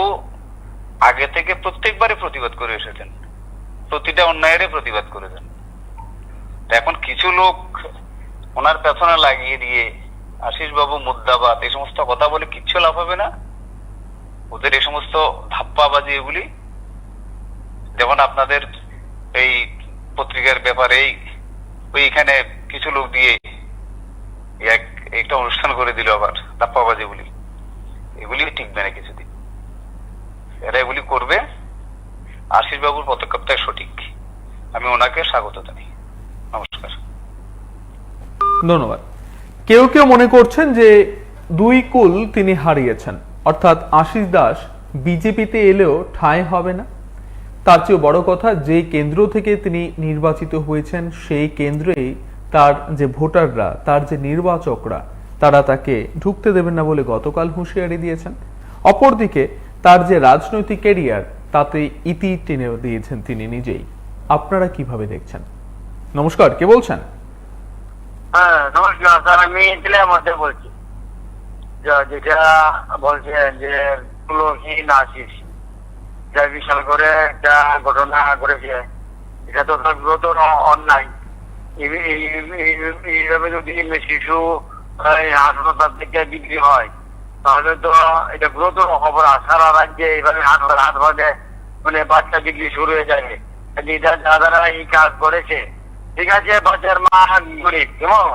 আগে থেকে প্রত্যেকবারে প্রতিবাদ করে এসেছেন, প্রতিটা অন্যায়ের প্রতিবাদ করেছেন। এখন কিছু লোক ওনার পেছনে লাগিয়ে দিয়ে আশিসবাবু মুদ্রাবাদ এই সমস্ত কথা বলে কিচ্ছু লাভ হবে না। ওদের এই সমস্ত ধাপ্পাবাজি এগুলি, যেমন আপনাদের এই পত্রিকার ব্যাপারে ওইখানে কিছু লোক দিয়ে একটা অনুষ্ঠান করে দিল, আবার ধাপ্পাবাজি বলি, এগুলি টিকবে না কিছুদিন। এরা এগুলি করবে। আশিসবাবুর পদক্ষেপটাই সঠিক, আমি ওনাকে স্বাগত জানাই। নমস্কার। ধন্যবাদ। কেউ কেউ মনে করছেন যে দুই কুল তিনি হারিয়েছেন, অর্থাৎ আশিস দাস বিজেপিতে এলেও ঠাঁই হবে না। তার চেয়ে বড় কথা, যে কেন্দ্র থেকে তিনি নির্বাচিত হয়েছেন সেই কেন্দ্রেই তার যে ভোটাররা, তার যে নির্বাচকরা, তারা তাকে ঢুকতে দেবেন না বলে গতকাল হুঁশিয়ারি দিয়েছেন। অপরদিকে তার যে রাজনৈতিক ক্যারিয়ার, তাতে ইতি টেনে দিয়েছেন তিনি নিজেই। আপনারা কিভাবে দেখছেন? নমস্কার, কে বলছেন? হ্যাঁ নমস্কার স্যার, আমি জেলার মধ্যে বলছি। যেটা বলছেন যে কুলহীন আশিস, যা বিশাল করে একটা ঘটনা ঘটেছে, এটা তো গুরুতর অন্যায়। এইভাবে যদি শিশু হাসপাতাল থেকে বিক্রি হয় তাহলে তো এটা গুরুতর খবর। সারা রাজ্যে এইভাবে হাট ভাগে মানে বাচ্চা বিক্রি শুরু হয়ে যাবে। এটা যারা এই কাজ করেছে, ঠিক আছে, বাচ্চার মা গরিব, কেমন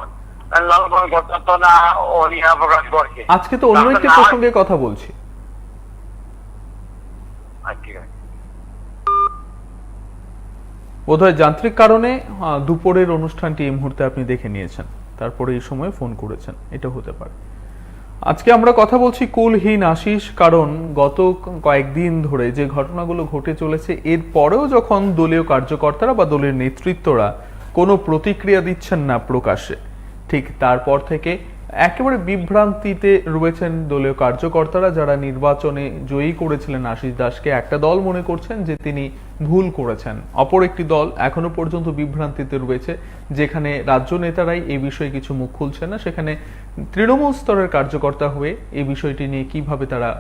লালন করতো না, অনীহা প্রকাশ করছে। আজকে তো অন্য একটি প্রসঙ্গে কথা বলছি। ঠিক আছে, বোধহয় যান্ত্রিক কারণে দুপুরের অনুষ্ঠানটি এই মুহূর্তে আপনি দেখে নিয়েছেন, তারপরে এই সময় ফোন করেছেন, এটা হতে পারে। আজকে আমরা কথা বলছি কুলহীন আশিস, কারণ গত কয়েকদিন ধরে যে ঘটনাগুলো ঘটে চলেছে, এর পরেও যখন দলীয় কার্যকর্তারা বা দলের নেতৃত্বরা কোনো প্রতিক্রিয়া দিচ্ছেন না প্রকাশ্যে, ঠিক তারপর থেকে একেবারে বিভ্রান্তিতে রয়েছেন দলীয় কার্যকর্তারা, যারা নির্বাচনে জয়ী করেছিলেন আশিস দাসকে। একটা দল মনে করছেন যে তিনি ভুল করেছেন, অপর একটি দল এখনো পর্যন্ত বিভ্রান্তিতে রয়েছে, যেখানে রাজ্য নেতারাই এই বিষয়ে কিছু মুখ খুলছেন না, সেখানে তৃণমূল স্তরের কার্যকর্তা হয়ে এই বিষয়টি নিয়ে কিভাবে তারা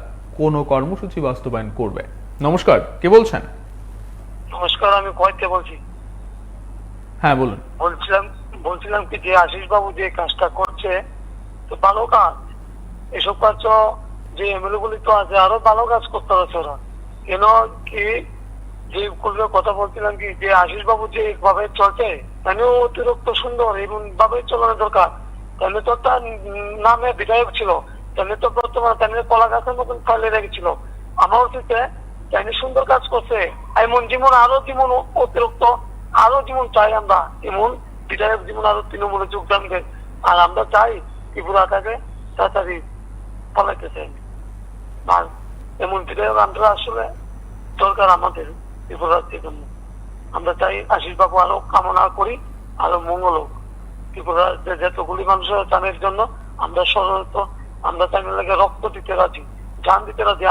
কোনো কর্মসূচি বাস্তবায়ন করবে। নমস্কার, কে বলছেন? নমস্কার, আমি কয়েকটা বলছি। হ্যাঁ বলুন। বলছিলাম কি যে আশিস বাবু যে কাজটা করছে তো ভালো কাজ। এসব কাজ তো যে এমএলএ গুলি তো আছে, আরো ভালো কাজ করতে হচ্ছে ওরা। কেন কি যে কথা বলছিলাম কি যে আশিস বাবু যে ভাবে চলছে, তাহলে অতিরিক্ত সুন্দর এবং ভাবে চলানো দরকার। তাহলে তো তার নামে বিধায়ক ছিল, তাহলে তো বর্তমানে তাহলে কলা গাছের মতন ফেলে রেখেছিল। আমার উচিত তাহলে সুন্দর কাজ করছে, এমন যেমন আরো যেমন অতিরিক্ত আরো যেমন চাই আমরা, এমন বিধায়ক যেমন আরো তৃণমূলে যোগদান দেয়। আর আমরা চাই ত্রিপুরাটাকে তাড়াতাড়ি পালাইতে চাই। আর এমন বিধায়ক আমরা আসলে দরকার আমাদের ত্রিপুরা রাজ্যের জন্য। আমরা চাই আশিস বাবু আরো কামনা করি, আরো মঙ্গল হোক ত্রিপুরার যতগুলি মানুষের চানের জন্য। আমরা সরত আমরা চাইলে লাগে রক্ত দিতে রাজি, জান দিতে রাজি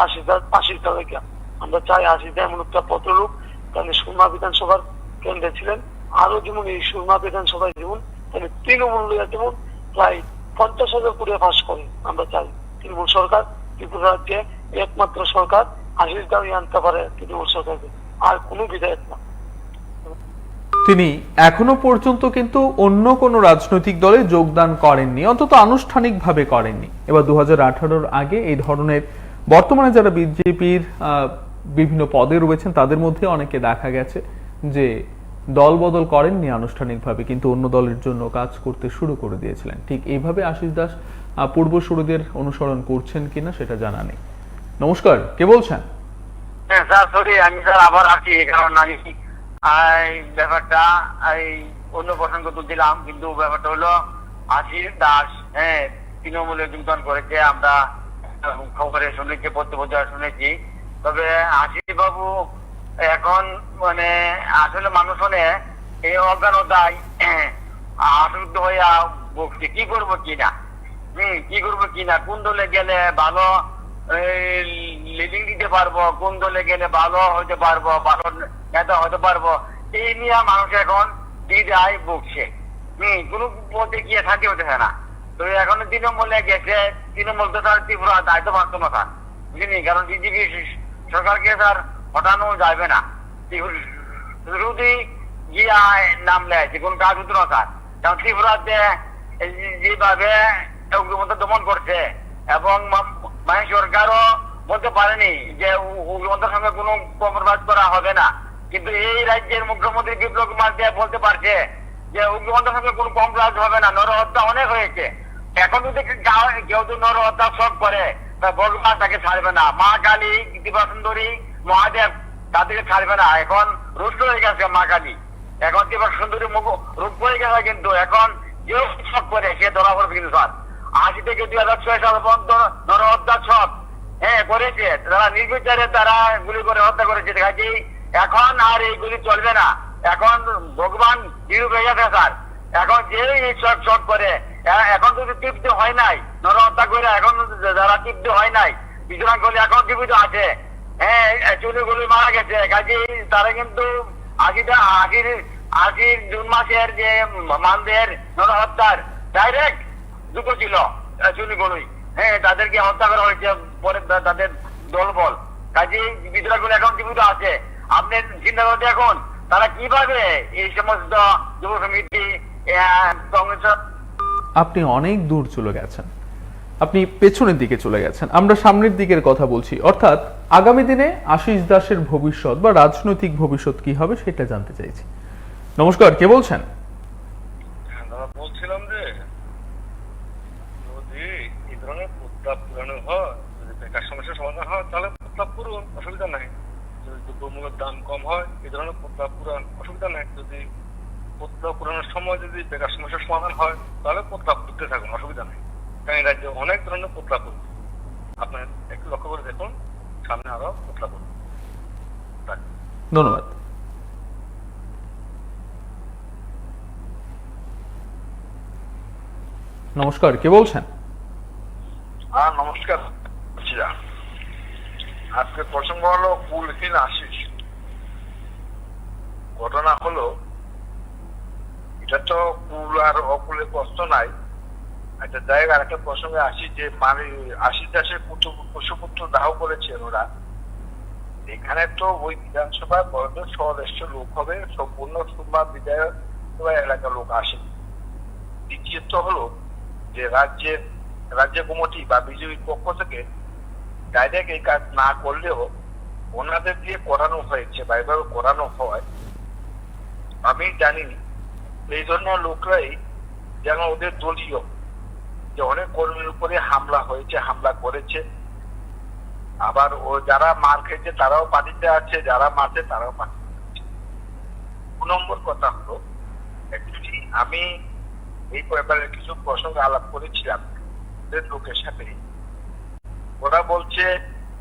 আশিস দাকে। আমরা চাই আশিস দা এমন একটা পত্রলোক, তাহলে সুরমা বিধানসভার কেন্দ্রে ছিলেন, আরো যেমন এই সুরমা বিধানসভায় যেমন তাহলে তৃণমূল যেমন প্রায় 50,000 কোটি পাস করে। আমরা চাই তৃণমূল সরকার ত্রিপুরা রাজ্যে একমাত্র সরকার আশিস দাবি আনতে পারে তৃণমূল সরকারকে, আর কোনো বিধায়ক না। তিনি এখনো পর্যন্ত কিন্তু অন্য কোনো রাজনৈতিক দলে যোগদান করেননি, অন্তত আনুষ্ঠানিকভাবে করেননি। এবার 2018-র আগে এই ধরনের বর্তমানে যারা বিজেপির বিভিন্ন পদে রয়েছেন তাদের মধ্যে অনেকে দেখা গেছে যে দল বদল করেননি আনুষ্ঠানিকভাবে, কিন্তু অন্য দলের জন্য কাজ করতে শুরু করে দিয়েছিলেন। ঠিক এইভাবে আশিস দাস পূর্বসূরীদের অনুসরণ করছেন কিনা সেটা জানা নেই। নমস্কার, কে বলছেন? হ্যাঁ স্যার, সরি আমি স্যার আবার আসি, কারণ আমি ব্যাপারটা এই অন্য প্রসঙ্গ তুলছিলাম, কিন্তু ব্যাপারটা হলো আশিস দাস তৃণমূলে যোগদান করেছে, আমরা খবরে শুনেছি, পত্রপত্রিকা শুনেছি। তবে আশিস বাবু এখন মানে আসলে মানুষ হলে এই অজ্ঞানতায় আসক্ত হইয়া বসছে, কি করবো কিনা, কি করবো কিনা, কোন দলে গেলে ভালো লিডিং দিতে পারবো, কোন দলে গেলে ভালো হতে পারবো, ভালো নেতা হতে পারবো, এই নিয়ে মানুষ এখন দ্বিধায় ভুগছে। কোনো পথে গিয়ে থাকতে হতেছে না। তো এখন তৃণমূলে গেছে, তৃণমূল তো তার ত্রিপুরা দায়িত্ব পারত না স্যার, বুঝলি, কারণ বিজেপি সরকারকে স্যার হটানো যাবে না। যদি গিয়া নাম নেয় কোন কাজ হতো না স্যার, কারণ ত্রিপুরাতে যেভাবে উগ্রপন্থা দমন করছে এবং মানে সরকারও বলতে পারেনি যে উগ্রপন্থার সঙ্গে কোনো কম্প্রোমাইজ করা হবে না, কিন্তু এই রাজ্যের মুখ্যমন্ত্রী বিপ্লব কুমার দেব বলতে পারছে যে উগ্রপন্থার সঙ্গে কোনো কম্প্রোমাইজ হবে না। নরহত্যা অনেক হয়েছে, এখন যদি কেউ তো নরহত্যা সব করে ভগবান তাকে ছাড়বে না, মা কালী, কৃতিবা সুন্দরী, মহাদেব তাদেরকে ছাড়বে না। এখন রুষ্ট হয়ে গেছে মা কালী, এখন কৃতিবা সুন্দরী মুখ রূপ হয়ে গেছে, কিন্তু এখন কেউ সব করে সে ধরা পড়বে। কিন্তু স্যার 80 থেকে 2006 সাল পর্যন্ত নরহত্যা সব করেছে, তারা নির্বিচারে তারা গুলি করে হত্যা করেছে। কাজেই এখন আর এই গুলি চলবে না, এখন ভগবান বিরূপ হয়ে গেছে স্যার। এখন যে সব করে, এখন যদি তৃপ্তি হয় নাই নরহত্যা করে, এখন যারা তৃপ্তি হয় নাই বিচরণ করলে এখন জীবিত আছে, চুলি গুলি মারা গেছে। কাজেই তারা কিন্তু 80 জুন মাসের যে মানদের নরহত্যার ডাইরেক্ট দুটো ছিল চুনিগুলোই, তাদেরকে হত্যা করা হয়েছে পরে তাদের দলবল। কাজেই বিদ্রোহগুলো এখন জীবিত আছে। আপনি চিন্তা করতে এখন তারা কিভাবে এই সমস্ত যুব সমিতি কংগ্রেস। আপনি অনেক দূর চলে গেছেন, আপনি পেছনের দিকে চলে গেছেন, আমরা সামনের দিকের কথা বলছি। অর্থাৎ আগামী দিনে আশিস দাসের ভবিষ্যৎ বা রাজনৈতিক ভবিষ্যৎ কি হবে সেটা জানতে চাইছি। নমস্কার, কে বলছেন? বলছিলাম যে যদি এই ধরনের প্রস্তাব পুরানো হয়, যদি বেকার সমস্যার সমাধান হয় তাহলে প্রস্তাব পুরন, অসুবিধা নাই। যদি দ্রব্যমূল্যের দাম কম হয় এই ধরনের প্রস্তাব পুরান, অসুবিধা নাই। যদি প্রস্তাব পুরানোর সময় যদি বেকার সমস্যার সমাধান হয় তাহলে প্রস্তাব করতে থাকুন, অসুবিধা নেই। কারণ এই রাজ্যে অনেক ধরনের প্রস্তাব করবে, আপনার একটু লক্ষ্য করে দেখুন, সামনে আরো প্রস্তাব করবে। ধন্যবাদ। নমস্কার, কে বলছেন? হ্যাঁ নমস্কার। আজকের প্রসঙ্গ হলো কুলহীন আশিস। ঘটনা হলো এটা তো কুল আর অকুলের কষ্ট নাই, একটা জায়গার একটা প্রসঙ্গে আসি যে মানে আশিস দাসের পশুপুত্র দাহ করেছেন ওরা। এখানে তো ওই বিধানসভায় বড় সদস্য লোক হবে, সম্পূর্ণ সুরমা বিধায়ক এলাকার লোক আসে। দ্বিতীয়ত হলো যে রাজ্য কমিটি বা বিজেপির পক্ষ থেকে ডাইরেক্ট এই কাজ না করলেও ওনাদের দিয়ে করানো হয়েছে বা এভাবে করানো হয় আমি জানি। এই জন্য লোকরাই যেন ওদের দলীয় যে অনেক কর্মীর উপরে হামলা হয়েছে, হামলা করেছে, আবার ও যারা মার খেয়েছে তারাও পার্টিতে আছে, যারা মারছে তারাও পার্টিতে আছে। 2 নম্বর কথা হলো অ্যাকচুয়ালি আমি এই ব্যাপারে কিছু প্রসঙ্গ আলাপ করেছিলাম লোকের সাথে। ওরা বলছে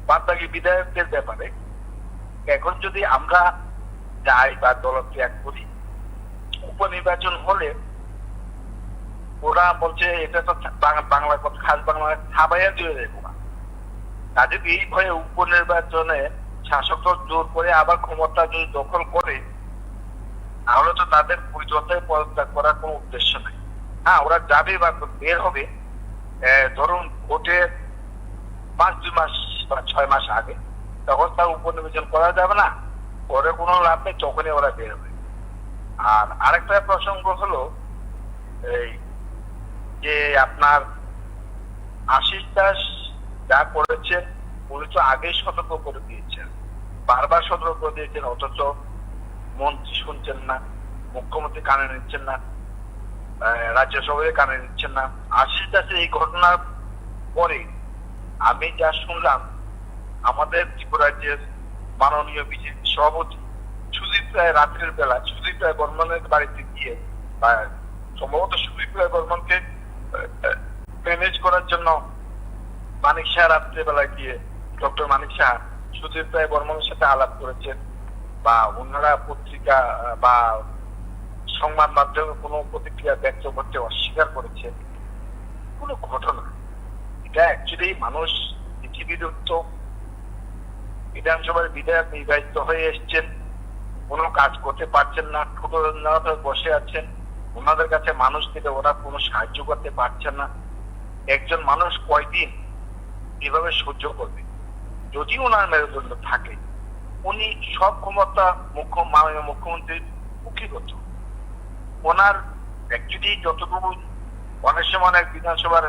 বাদবাকি বিধায়কদের ব্যাপারে এখন যদি আমরা যাই বা দল ত্যাগ করি, উপনির্বাচন হলে ওরা বলছে এটা তো বাংলা কথা, খাস বাংলা ছাবাইয়া দিয়ে দেবো না। তা যদি এই ভয়ে উপনির্বাচনে শাসকরা জোর করে আবার ক্ষমতা যদি দখল করে, তাহলে তো তাদের পরিচর্যায় পদত্যাগ করার কোনো উদ্দেশ্য নেই। হ্যাঁ, ওরা যাবে বা বের হবে ধরুন ভোটের 5-2 মাস বা 6 মাস আগে, তখন তার উপনির্বাচন করা যাবে না, পরে কোনো লাভ নেই, তখনই ওরা বের হবে। আর আরেকটা প্রসঙ্গ হলো এই যে আপনার আশিস দাস যা করেছেন, উনি তো আগেই সতর্ক করে দিয়েছেন, বারবার সতর্ক করে দিয়েছেন, অথচ মন্ত্রী শুনছেন না, মুখ্যমন্ত্রী কানে নিচ্ছেন না, রাজ্যসভায় কানে নিচ্ছেন না। আশিস দাসের এই ঘটনার পরে আমি যা শুনলাম, আমাদের ত্রিপুরা যে মাননীয় বিজেপি সভাপতি সুদীপ রায় রাত্রের বেলা সুদীপ রায় বর্মনের বাড়িতে গিয়ে, সম্ভবত সুদীপ রায় বর্মনকে ম্যানেজ করার জন্য মানিক শাহ রাত্রেবেলায় গিয়ে, ডক্টর মানিক শাহ সুদীপ রায় বর্মনের সাথে আলাপ করেছেন, বা অন্যরা পত্রিকা বা সংবাদ মাধ্যমে কোনো প্রতিক্রিয়া ব্যক্ত করতে অস্বীকার করেছে। কোনো ঘটনা এটা অ্যাকচুয়ালি মানুষ নীতিবিরুদ্ধ। বিধানসভার বিধায়ক নির্বাচিত হয়ে এসছেন, কোনো কাজ করতে পারছেন না, ছোট বসে আছেন, ওনাদের কাছে মানুষ থেকে ওরা কোনো সাহায্য করতে পারছেন না। একজন মানুষ কয়দিন এভাবে সহ্য করবে? যদি ওনার মেরুদণ্ড থাকে, উনি সব ক্ষমতা মাননীয় মুখ্যমন্ত্রীর মুখীগত। ওনার অ্যাকচুয়ালি যতটুকু অনেক সময় অনেক বিধানসভার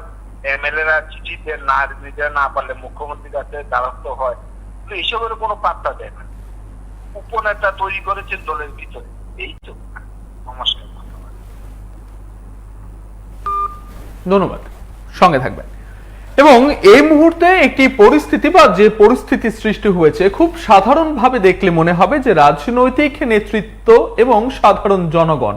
এমএলএরা চিঠি দেন না, দিতে না পারলে মুখ্যমন্ত্রীর কাছে দ্বারস্থ হয়, তো এইসবের কোনো পাত্তা দেয় না। উপনেতা তৈরি করেছেন দলের ভিতরে, এই তো। নমস্কার, ধন্যবাদ, সঙ্গে থাকবেন। এবং এই মুহূর্তে একটি পরিস্থিতি বা যে পরিস্থিতি সৃষ্টি হয়েছে, খুব সাধারণভাবে দেখলে মনে হবে যে রাজনৈতিক নেতৃত্ব এবং সাধারণ জনগণ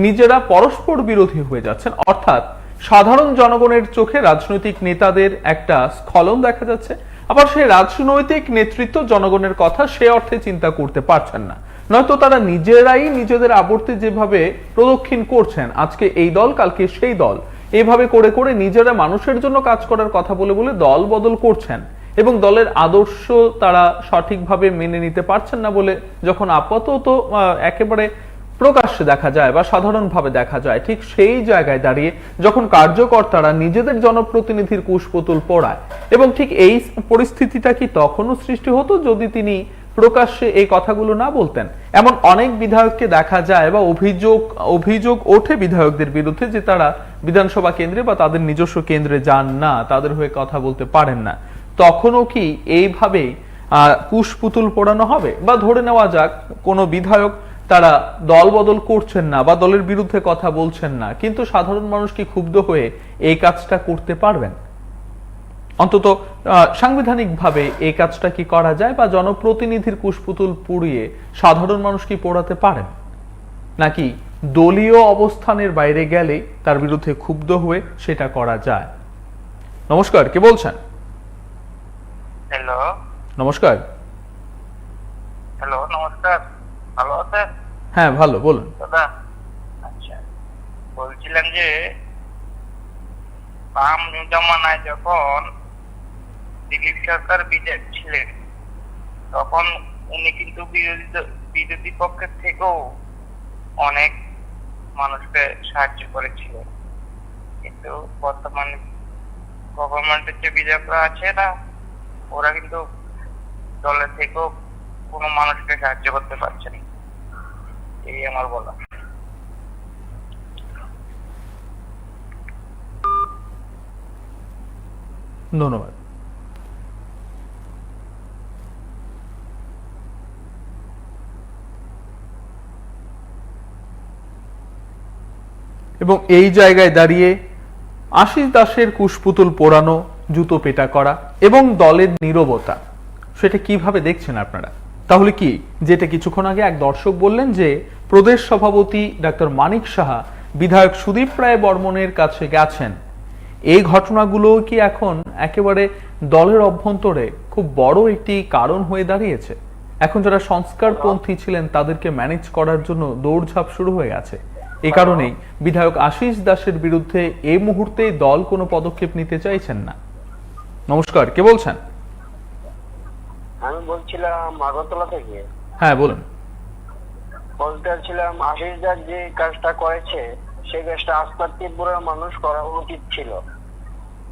নিজেরা পরস্পর বিরোধী হয়ে যাচ্ছেন। অর্থাৎ সাধারণ জনগণের চোখে রাজনৈতিক নেতাদের একটা স্খলন দেখা যাচ্ছে, আবার সেই রাজনৈতিক নেতৃত্ব জনগণের কথা সে অর্থে চিন্তা করতে পারছেন না। নয়তো তারা নিজেরাই নিজেদের আবর্তে যেভাবে প্রদক্ষিণ করছেন, আজকে এই দল কালকে সেই দল, এইভাবে করে করে নিজেরা মানুষের জন্য কাজ করার কথা বলে বলে দল বদল করছেন, এবং দলের আদর্শ তারা সঠিকভাবে মেনে নিতে পারছেন না বলে যখন আপাতত একেবারে প্রকাশ্যে দেখা যায় বা সাধারণভাবে দেখা যায়, ঠিক সেই জায়গায় দাঁড়িয়ে যখন কার্যকর্তারা নিজেদের জনপ্রতিনিধির কুশপুতুল পোড়ায়, এবং ঠিক এই পরিস্থিতিটা কি তখনও সৃষ্টি হতো যদি তিনি প্রকাশ্যে এই কথাগুলো না বলতেন? এমন অনেক বিধায়ককে দেখা যায় বা অভিযোগ ওঠে বিধায়কদের বিরুদ্ধে যে তারা বিধানসভা কেন্দ্রে বা তাদের নিজস্ব কেন্দ্রে যান না, তাদের হয়ে কথা বলতে পারেন না। তখনও কি এইভাবে কুশপুতুল পোড়ানো হবে? বা ধরে নেওয়া যাক কোনো বিধায়ক তারা দল বদল করছেন না বা দলের বিরুদ্ধে কথা বলছেন না, কিন্তু সাধারণ মানুষ কি ক্ষুব্ধ হয়ে এই কাজটা করতে পারবেন? অন্তত সাংবিধানিকভাবে এই কাজটা কি করা যায়? বা জনপ্রতিনিধির কুশপুতুল পুড়িয়ে সাধারণ মানুষ কি পোড়াতে পারেন? নাকি দলীয় অবস্থানের বাইরে গেলে তার বিরুদ্ধে ক্ষুব্ধ হয়ে সেটা করা যায়? নমস্কার, কে বলছেন? হ্যালো। নমস্কার। হ্যালো, নমস্কার। ভালো আছেন? হ্যাঁ, ভালো, বলুন দাদা। আচ্ছা, বলছিলাম যে বাম জমানায় যখন দিলীপ সরকার বিজেপি ছিলেন, তখন উনি কিন্তু বিরোধী পক্ষের থেকেও অনেক মানুষকে সাহায্য করেছিলেন। কিন্তু বর্তমানে গভর্নমেন্টের যে বিধায়করা আছে না, ওরা কিন্তু দলের থেকেও কোনো মানুষকে সাহায্য করতে পারছে না। এই আমার বলা। ধন্যবাদ। এবং এই জায়গায় দাঁড়িয়ে আশিস দাসের কুশপুতুল পোড়ানো, জুতো পেটা করা এবং দলের নীরবতা, সেটা কিভাবে দেখছেন আপনারা? তাহলে কি যেটা কিছুক্ষণ আগে এক দর্শক বললেন যে প্রদেশ সভাপতি ডাক্তার মানিক সাহা বিধায়ক সুদীপ রায় বর্মনের কাছে গেছেন, এই ঘটনাগুলো কি এখন একেবারে দলের অভ্যন্তরে খুব বড় একটি কারণ হয়ে দাঁড়িয়েছে? এখন যারা সংস্কারপন্থী ছিলেন তাদেরকে ম্যানেজ করার জন্য দৌড়ঝাঁপ শুরু হয়ে গেছে। এই কারণেই বিধায়ক আশিস দাসের বিরুদ্ধে এই মুহূর্তে দল কোনো পদক্ষেপ নিতে চাইছেন না। নমস্কার, কে বলছেন? বলছিলাম আগরতলা থেকে। হ্যাঁ বলুন। বলতে চাচ্ছিলাম আশিস দাস যে কাজটা করেছে সেই কাজটা আজকাল ত্রিপুরার মানুষ করা উচিত ছিল,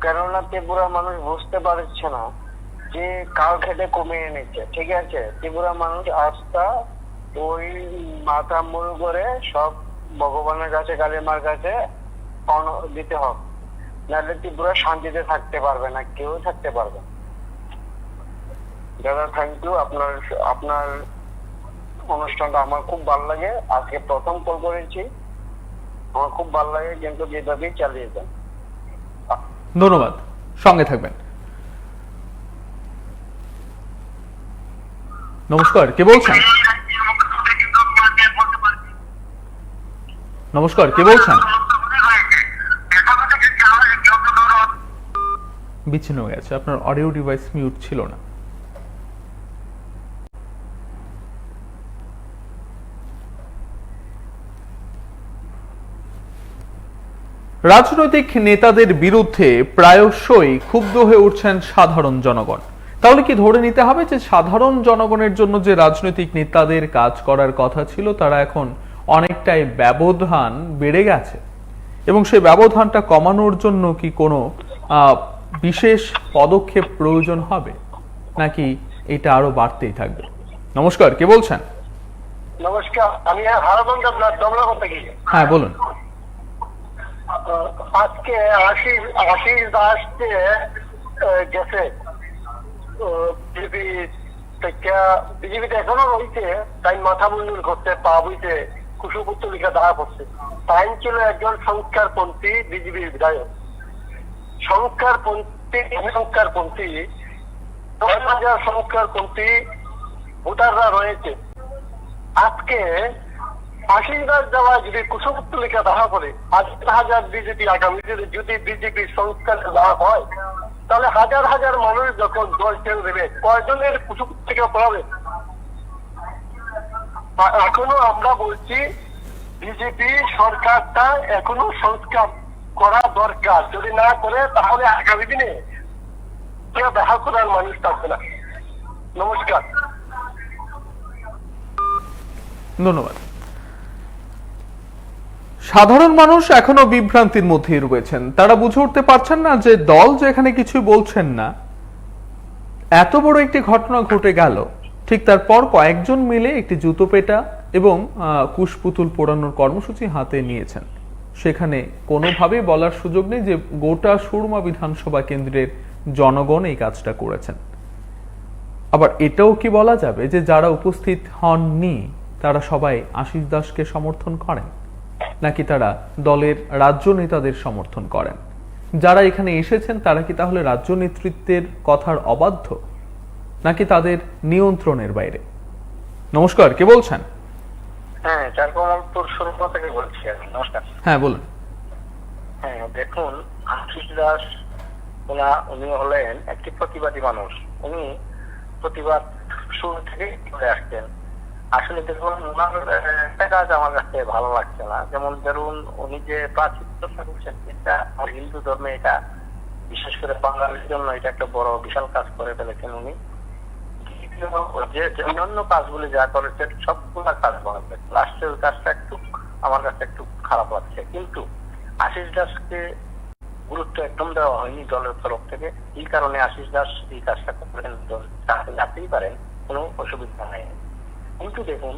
কেননা ত্রিপুরার মানুষ বুঝতে পারছে না যে কাল খেতে কমিয়ে নিচ্ছে। ঠিক আছে, ত্রিপুরার মানুষ আস্থা ওই মাথা মূল করে সব ভগবানের কাছে, কালী মার কাছে দিতে হবে, নাহলে ত্রিপুরা শান্তিতে থাকতে পারবে না, কেউ থাকতে পারবে না। দাদা থ্যাংক ইউ, আপনার অনুষ্ঠানটা আমার খুব ভালো লাগে। আজকে প্রথম কল করেছি, আমার খুব ভালো লাগে, কিন্তু যেভাবেই চালিয়ে যান। ধন্যবাদ, সঙ্গে থাকবেন। নমস্কার, কে বলছেন? নমস্কার, কে বলছেন? বিচ্ছিন্ন হয়ে গেছে, আপনার অডিও ডিভাইস মিউট ছিল না। রাজনৈতিক নেতাদের বিরুদ্ধে প্রায়শই ক্ষুব্ধ হয়ে উঠছেন সাধারণ জনগণ। তাহলে কি ধরে নিতে হবে যে সাধারণ জনগণের জন্য যে রাজনৈতিক নেতাদের কাজ করার কথা ছিল তারা এখন অনেকটাই ব্যবধান বেড়ে গেছে, এবং সেই ব্যবধানটা কমানোর জন্য কি কোনো বিশেষ পদক্ষেপ প্রয়োজন হবে, নাকি এটা আরো বাড়তেই থাকবে? নমস্কার, কে বলছেন? নমস্কার, আমি হারাবন্ধা ব্লক দমলাগড় থেকে। হ্যাঁ বলুন। আজকে আশিস দাস যে গেছে বিজেপিতে এখনো রয়েছে, তাই মাথা মুন্ডুল করতে পা বইতে কুশপুত্তলিকা দাঁড়া করছে। তাই ছিল একজন সংস্কারপন্থী বিজেপির বিধায়ক, সংস্কারপন্থী 10,000 সংস্কারপন্থী ভোটাররা রয়েছে। আজকে আশিস দাস দেওয়া যদি কুশপুত্তলিকা দাঁড়া করে 1,000 বিজেপি আগামী দিনে যদি বিজেপি সংস্কার দেওয়া হয়, তাহলে হাজার হাজার মানুষ যখন দল ছেড়ে দেবে, কয়জনের কুশপুত্তলিকা পড়াবে? এখনো আমরা বলছি বিজেপি সরকারটা এখনো সংস্কার করা দরকার, যদি না করে তাহলে আগামী দিনে দেখা করার মানুষ থাকবে না। নমস্কার, ধন্যবাদ। সাধারণ মানুষ এখনো বিভ্রান্তির মধ্যেই রয়েছেন, তারা বুঝে উঠতে পারছেন না যে দল যেখানে কিছু বলছেন না, এত বড় একটি ঘটনা ঘটে গেল, ঠিক তারপর কয়েকজন মিলে একটি জুতো পেটা এবং কুশপুতুল পোড়ানোর কর্মসূচি হাতে নিয়েছেন। সেখানে কোনোভাবেই বলার সুযোগ নেই যে গোটা সুরমা বিধানসভা কেন্দ্রের জনগণ এই কাজটা করেছেন। আবার এটাও কি বলা যাবে যে যারা উপস্থিত হননি তারা সবাই আশিস দাসকে সমর্থন করেন, নাকি তারা দলের রাজ্য নেতাদের সমর্থন করেন? যারা এখানে এসেছেন তারা কি তাহলে রাজ্য নেতৃত্বের কথার অবাধ্য, নাকি তাদের নিয়ন্ত্রণের বাইরে? নমস্কার, কে বলছেন? হ্যাঁ, চারকমলপুর সুরমা থেকে বলছি আমি। নমস্কার। হ্যাঁ বলুন। হ্যাঁ, দেখুন আশিস দাস উনি হলেন একটি প্রতিবাদী মানুষ। উনি প্রতিবাদ শুরু থেকে করে আসছেন। আসলে দেখুন ওনার একটা কাজ আমার কাছে ভালো লাগছে না। যেমন ধরুন উনি যে প্রাচীর্য করছেন, এটা আর হিন্দু ধর্মে এটা বিশেষ করে বাঙালির জন্য এটা একটা বড় বিশাল কাজ করে ফেলেছেন উনি। যে অন্যান্য কাজগুলি যা করেছেন সবগুলা কাজ ভালো লাগছে, লাস্টের কাজটা একটু আমার কাছে একটু খারাপ লাগছে। কিন্তু আশিস দাসকে গুরুত্ব একদম দেওয়া হয়নি দলের তরফ থেকে, এই কারণে আশিস দাস এই কাজটা করেন, যাতেই পারেন, কোনো অসুবিধা নেই। কিন্তু দেখুন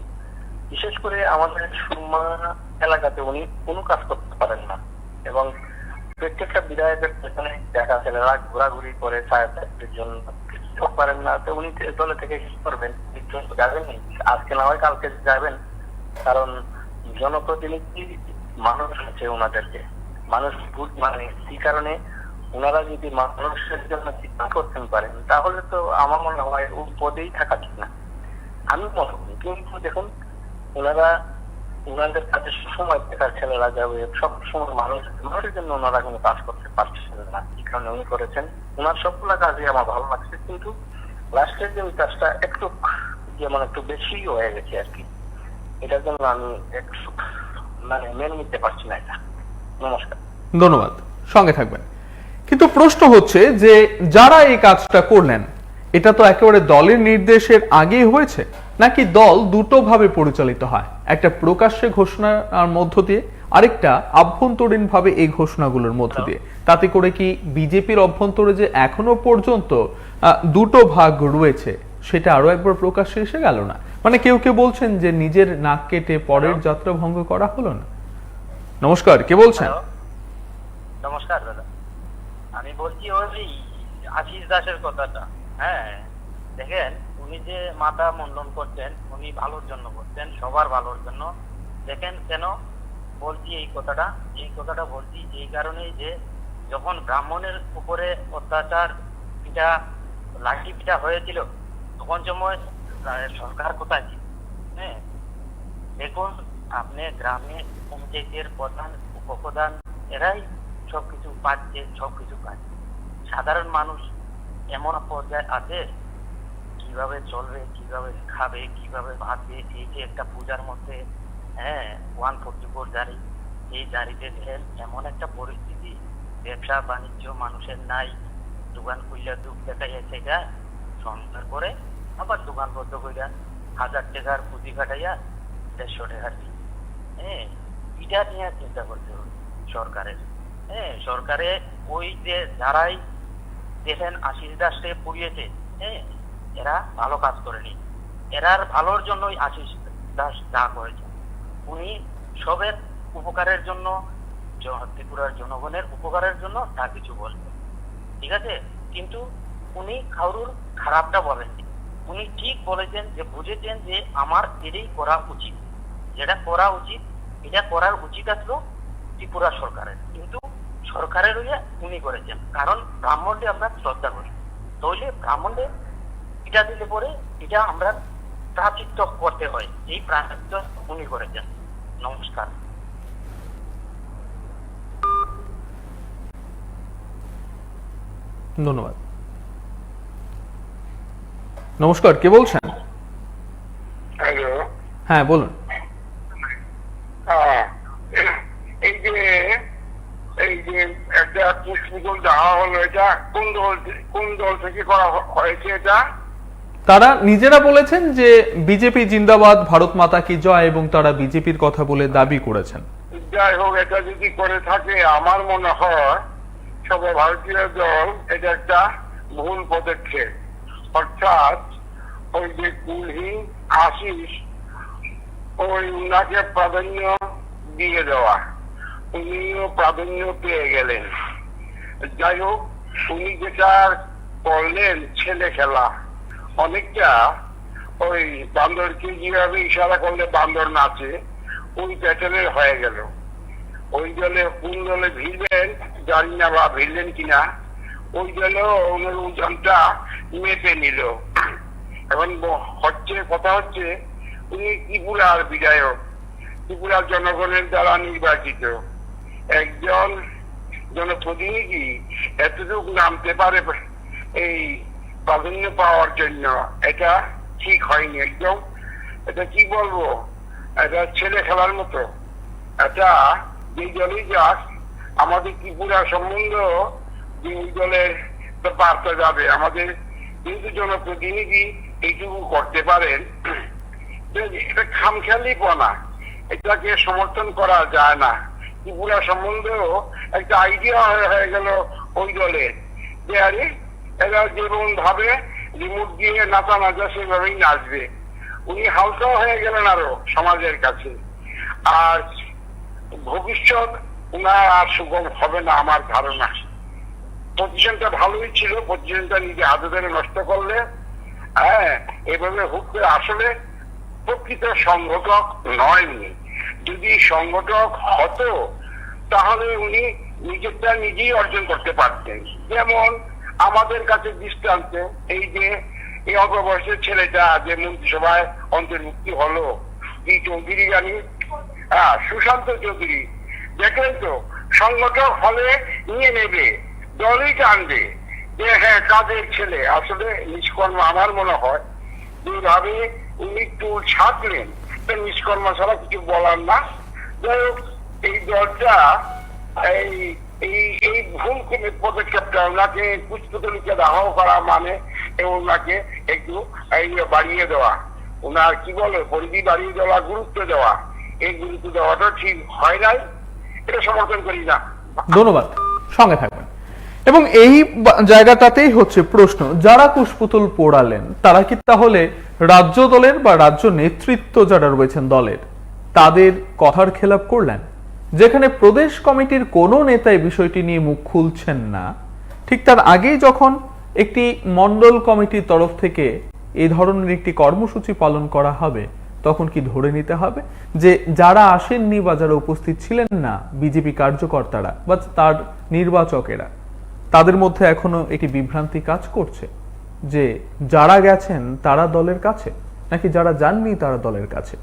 বিশেষ করে আমাদের সুরমা এলাকাতে উনি কোনো কাজ করতে পারেন না, এবং প্রত্যেকটা বিধায়কের পেছনে দেখা ছেলেরা ঘোরাঘুরি করে ছায়া চাকরির জন্য পারেন না। তো উনি দলে থেকে কি করবেন? যাবেন, আজকে না হয় কালকে যাবেন, কারণ জনপ্রতিনিধি মানুষ আছে ওনাদেরকে, মানুষ ভোট মানে। এই কারণে ওনারা যদি মানুষের জন্য চিন্তা করতে পারেন তাহলে তো আমার মনে হয় ও পদেই থাকা ঠিক না, আমি মনে করি। কিন্তু দেখুন ওনাদের কাছে সময় বেকার ছেলেরা যাবে, সব সময় মানুষের জন্য ওনারা কোনো কাজ করতে পারছেন না। এই কারণে উনি করেছেন, ওনার সবগুলা কাজই আমার ভালো লাগছে। কিন্তু লাস্টের যে ওই কাজটা একটু যেমন একটু বেশি হয়ে গেছে আর কি, এটার জন্য আমি একটু মেনে নিতে পারছি না এটা। নমস্কার, ধন্যবাদ, সঙ্গে থাকবেন। কিন্তু প্রশ্ন হচ্ছে যে যারা এই কাজটা করলেন এটা তো একেবারে দলের নির্দেশের আগেই হয়েছে, নাকি দল দুটো ভাবে পরিচালিত হয়, একটা প্রকাশ্যে ঘোষণার মধ্য দিয়ে, আরেকটা আভ্যন্তরীণ ভাবে এই ঘোষণাগুলোর মধ্য দিয়ে? তাতে করে কি বিজেপির অভ্যন্তরে যে এখনো পর্যন্ত দুটো ভাগ রয়েছে সেটা আরো একবার প্রকাশ্যে এসে গেল না? মানে কেউ কেউ বলছেন যে নিজের নাক কেটে পরের যাত্রা ভঙ্গ করা হলো না। নমস্কার, কে বলছেন? নমস্কার দাদা, আমি বলছি ওই আশিস দাসের কথাটা। হ্যাঁ, দেখেন উনি যে মাথা মুন্ডন করছেন উনি ভালোর জন্য করছেন, সবার ভালোর জন্য। দেখেন কেন বলছি এই কথাটা বলছি এই কারণেই যে যখন ব্রাহ্মণের উপরে অত্যাচার পিঠা লাঠি পিঠা হয়েছিল তখন সময় সরকার কোথায় ছিল? হ্যাঁ, দেখুন আপনি গ্রামে পঞ্চায়েতের প্রধান উপপ্রধান এরাই সবকিছু পাচ্ছে, সাধারণ মানুষ এমন পর্যায়ে আছে কিভাবে চলবে, কিভাবে খাবে, কিভাবে বাঁচবে। এই যে একটা পূজার মধ্যে 144 জারি, এই জারিতে দেখেন এমন একটা পরিস্থিতি, ব্যবসা বাণিজ্য মানুষের নাই, দোকান খুললে দুঃখ দেখা যাচ্ছে গা, সন্ধ্যার পরে আবার দোকান বন্ধ কইরা 1000 টাকার পুঁজি কাটাইয়া 150 টাকার দিন। এটা নিয়ে চিন্তা করতে হবে সরকারের। সরকারে ওই যে যারাই দেখেন আশিস দাসকে পুড়িয়েছে, এরা ভালো কাজ করেনি, এরার ভালোর জন্যই আশিস দাস যা করেছে। উনি সবের উপকারের জন্য, ত্রিপুরার জনগণের উপকারের জন্য তা কিছু বলবেন, ঠিক আছে, কিন্তু উনি কারুর খারাপটা বলেননি। উনি ঠিক বলেছেন যে বুঝেছেন যে আমার এটাই করা উচিত, যেটা করা উচিত এটা করার উচিত আসলো ত্রিপুরা সরকারের, কিন্তু সরকারের হইয়া উনি করেছেন। কারণ ব্রাহ্মণকে আমরা শ্রদ্ধা করি, তাহলে ব্রাহ্মণকে এটা দিলে পরে এটা আমরা প্রাচিত্য করতে হয়, এই প্রাচিত্য উনি করেছেন। নমস্কার। ধন্যবাদ। নমস্কার, কে বলছেন? হ্যালো, হ্যাঁ বলুন। এই যে একটা পুষ্পদল দেওয়া হলো, এটা কোন দল থেকে করা হয়েছে? এটা তারা নিজেরা বলেছেন যে বিজেপি জিন্দাবাদ, ভারত মাতা কি জয়, এবং তারা বিজেপির কথা বলে দাবি করেছেন। যাই হোক, এটা যদি করে থাকে আমার মনে হয় সর্বভারতীয় দল এটা একটা ভুল পদক্ষেপ। অর্থাৎ ওই যে কুলহীন আশিস, ওই উনাকে প্রাধান্য দিয়ে দেওয়া, উনিও প্রাধান্য পেয়ে গেলেন। যাই হোক, উনি যেটা করলেন ছেলে খেলা, অনেকটা ওই বান্দরকে যেভাবে ইশারা করলে বান্দর নাচে ওই প্যাটার্নের হয়ে গেল। ওই দলে কোন দলে ভিড়লেন জানি না, বা ভিড়লেন কিনা, ওই দলে ওনার ওজনটা মেপে নিল। এখন কথা হচ্ছে উনি ত্রিপুরার বিধায়ক, ত্রিপুরার জনগণের দ্বারা নির্বাচিত একজন জনপ্রতিনিধি এতটুকু নামতে পারে এই প্রাধান্য পাওয়ার জন্য, এটা ঠিক হয়নি একদম। এটা কি বলবো, এটা ছেলে খেলার মতো। এটা যেই দলই যাক, আমাদের ত্রিপুরা সম্বন্ধ দুই দলের বার্তা যাবে। আমাদের কিন্তু জনপ্রতিনিধি এইটুকু করতে পারেন, এটা খামখেয়ালিপনা, এটাকে সমর্থন করা যায় না। ত্রিপুরা সম্বন্ধেও একটা আইডিয়া হয়ে গেল ওই দলের যে আরে এরা যেমন ভাবে রিমোট দিয়ে নাচা নাচা সেভাবেই নাচবে। উনি হালকা হয়ে গেলেন আরো সমাজের কাছে। আর ভবিষ্যৎ উনার আর সুগম হবে না আমার ধারণা। পজিশনটা ভালোই ছিল, পজিশনটা নিজে হাতে ধরে নষ্ট করলে এভাবে হুট করে আসলে প্রকৃত সংগঠক নয় উনি। যদি সংগঠক হতো তাহলে উনি নিজেরটা নিজেই অর্জন করতে পারতেন। যেমন আমাদের কাছে দৃষ্টান্ত এই যে এই অল্প বয়সের ছেলেটা যে মন্ত্রিসভায় অন্তর্ভুক্তি হলো, এই চৌধুরী জানি, সুশান্ত চৌধুরী, দেখলেন তো, সংগঠক হলে নিয়ে নেবে, দলই টানবে যে হ্যাঁ কাজের ছেলে। আসলে নিষ্কর্ম আমার মনে হয় যেভাবে উনি টুল ছাড়লেন, নিষ্কর্ম ছাড়া কিছু বলার না। যাই হোক, এই দলটা এই ভুল পদক্ষেপটা ওনাকে পুষ্পতলিকে দাহ করা মানে ওনাকে একটু বাড়িয়ে দেওয়া, ওনার কি বলে পরিধি বাড়িয়ে দেওয়া, গুরুত্ব দেওয়া, এই গুরুত্ব দেওয়াটা ঠিক হয় নাই, এটা সমর্থন করি না। ধন্যবাদ, সঙ্গে থাকবেন। এবং এই জায়গাটাতেই হচ্ছে প্রশ্ন, যারা কুশপুতুল পোড়ালেন তারা কি তাহলে রাজ্য দলের বা রাজ্য নেতৃত্ব যারা রয়েছেন দলের তাদের কথার খেলাপ করলেন? যেখানে প্রদেশ কমিটির কোনো নেতা এই বিষয়টি নিয়ে মুখ খুলছেন না, ঠিক তার আগেই যখন একটি মন্ডল কমিটির তরফ থেকে এই ধরনের একটি কর্মসূচি পালন করা হবে, তখন কি ধরে নিতে হবে যে যারা আসেননি বা যারা উপস্থিত ছিলেন না বিজেপি কার্যকর্তারা বা তার নির্বাচকেরা, তাদের মধ্যে এখনো একটি বিভ্রান্তি কাজ করছে যে যারা গেছেন তারা দলের কাছে নাকি যারা যাননি তারা দলের কাছে?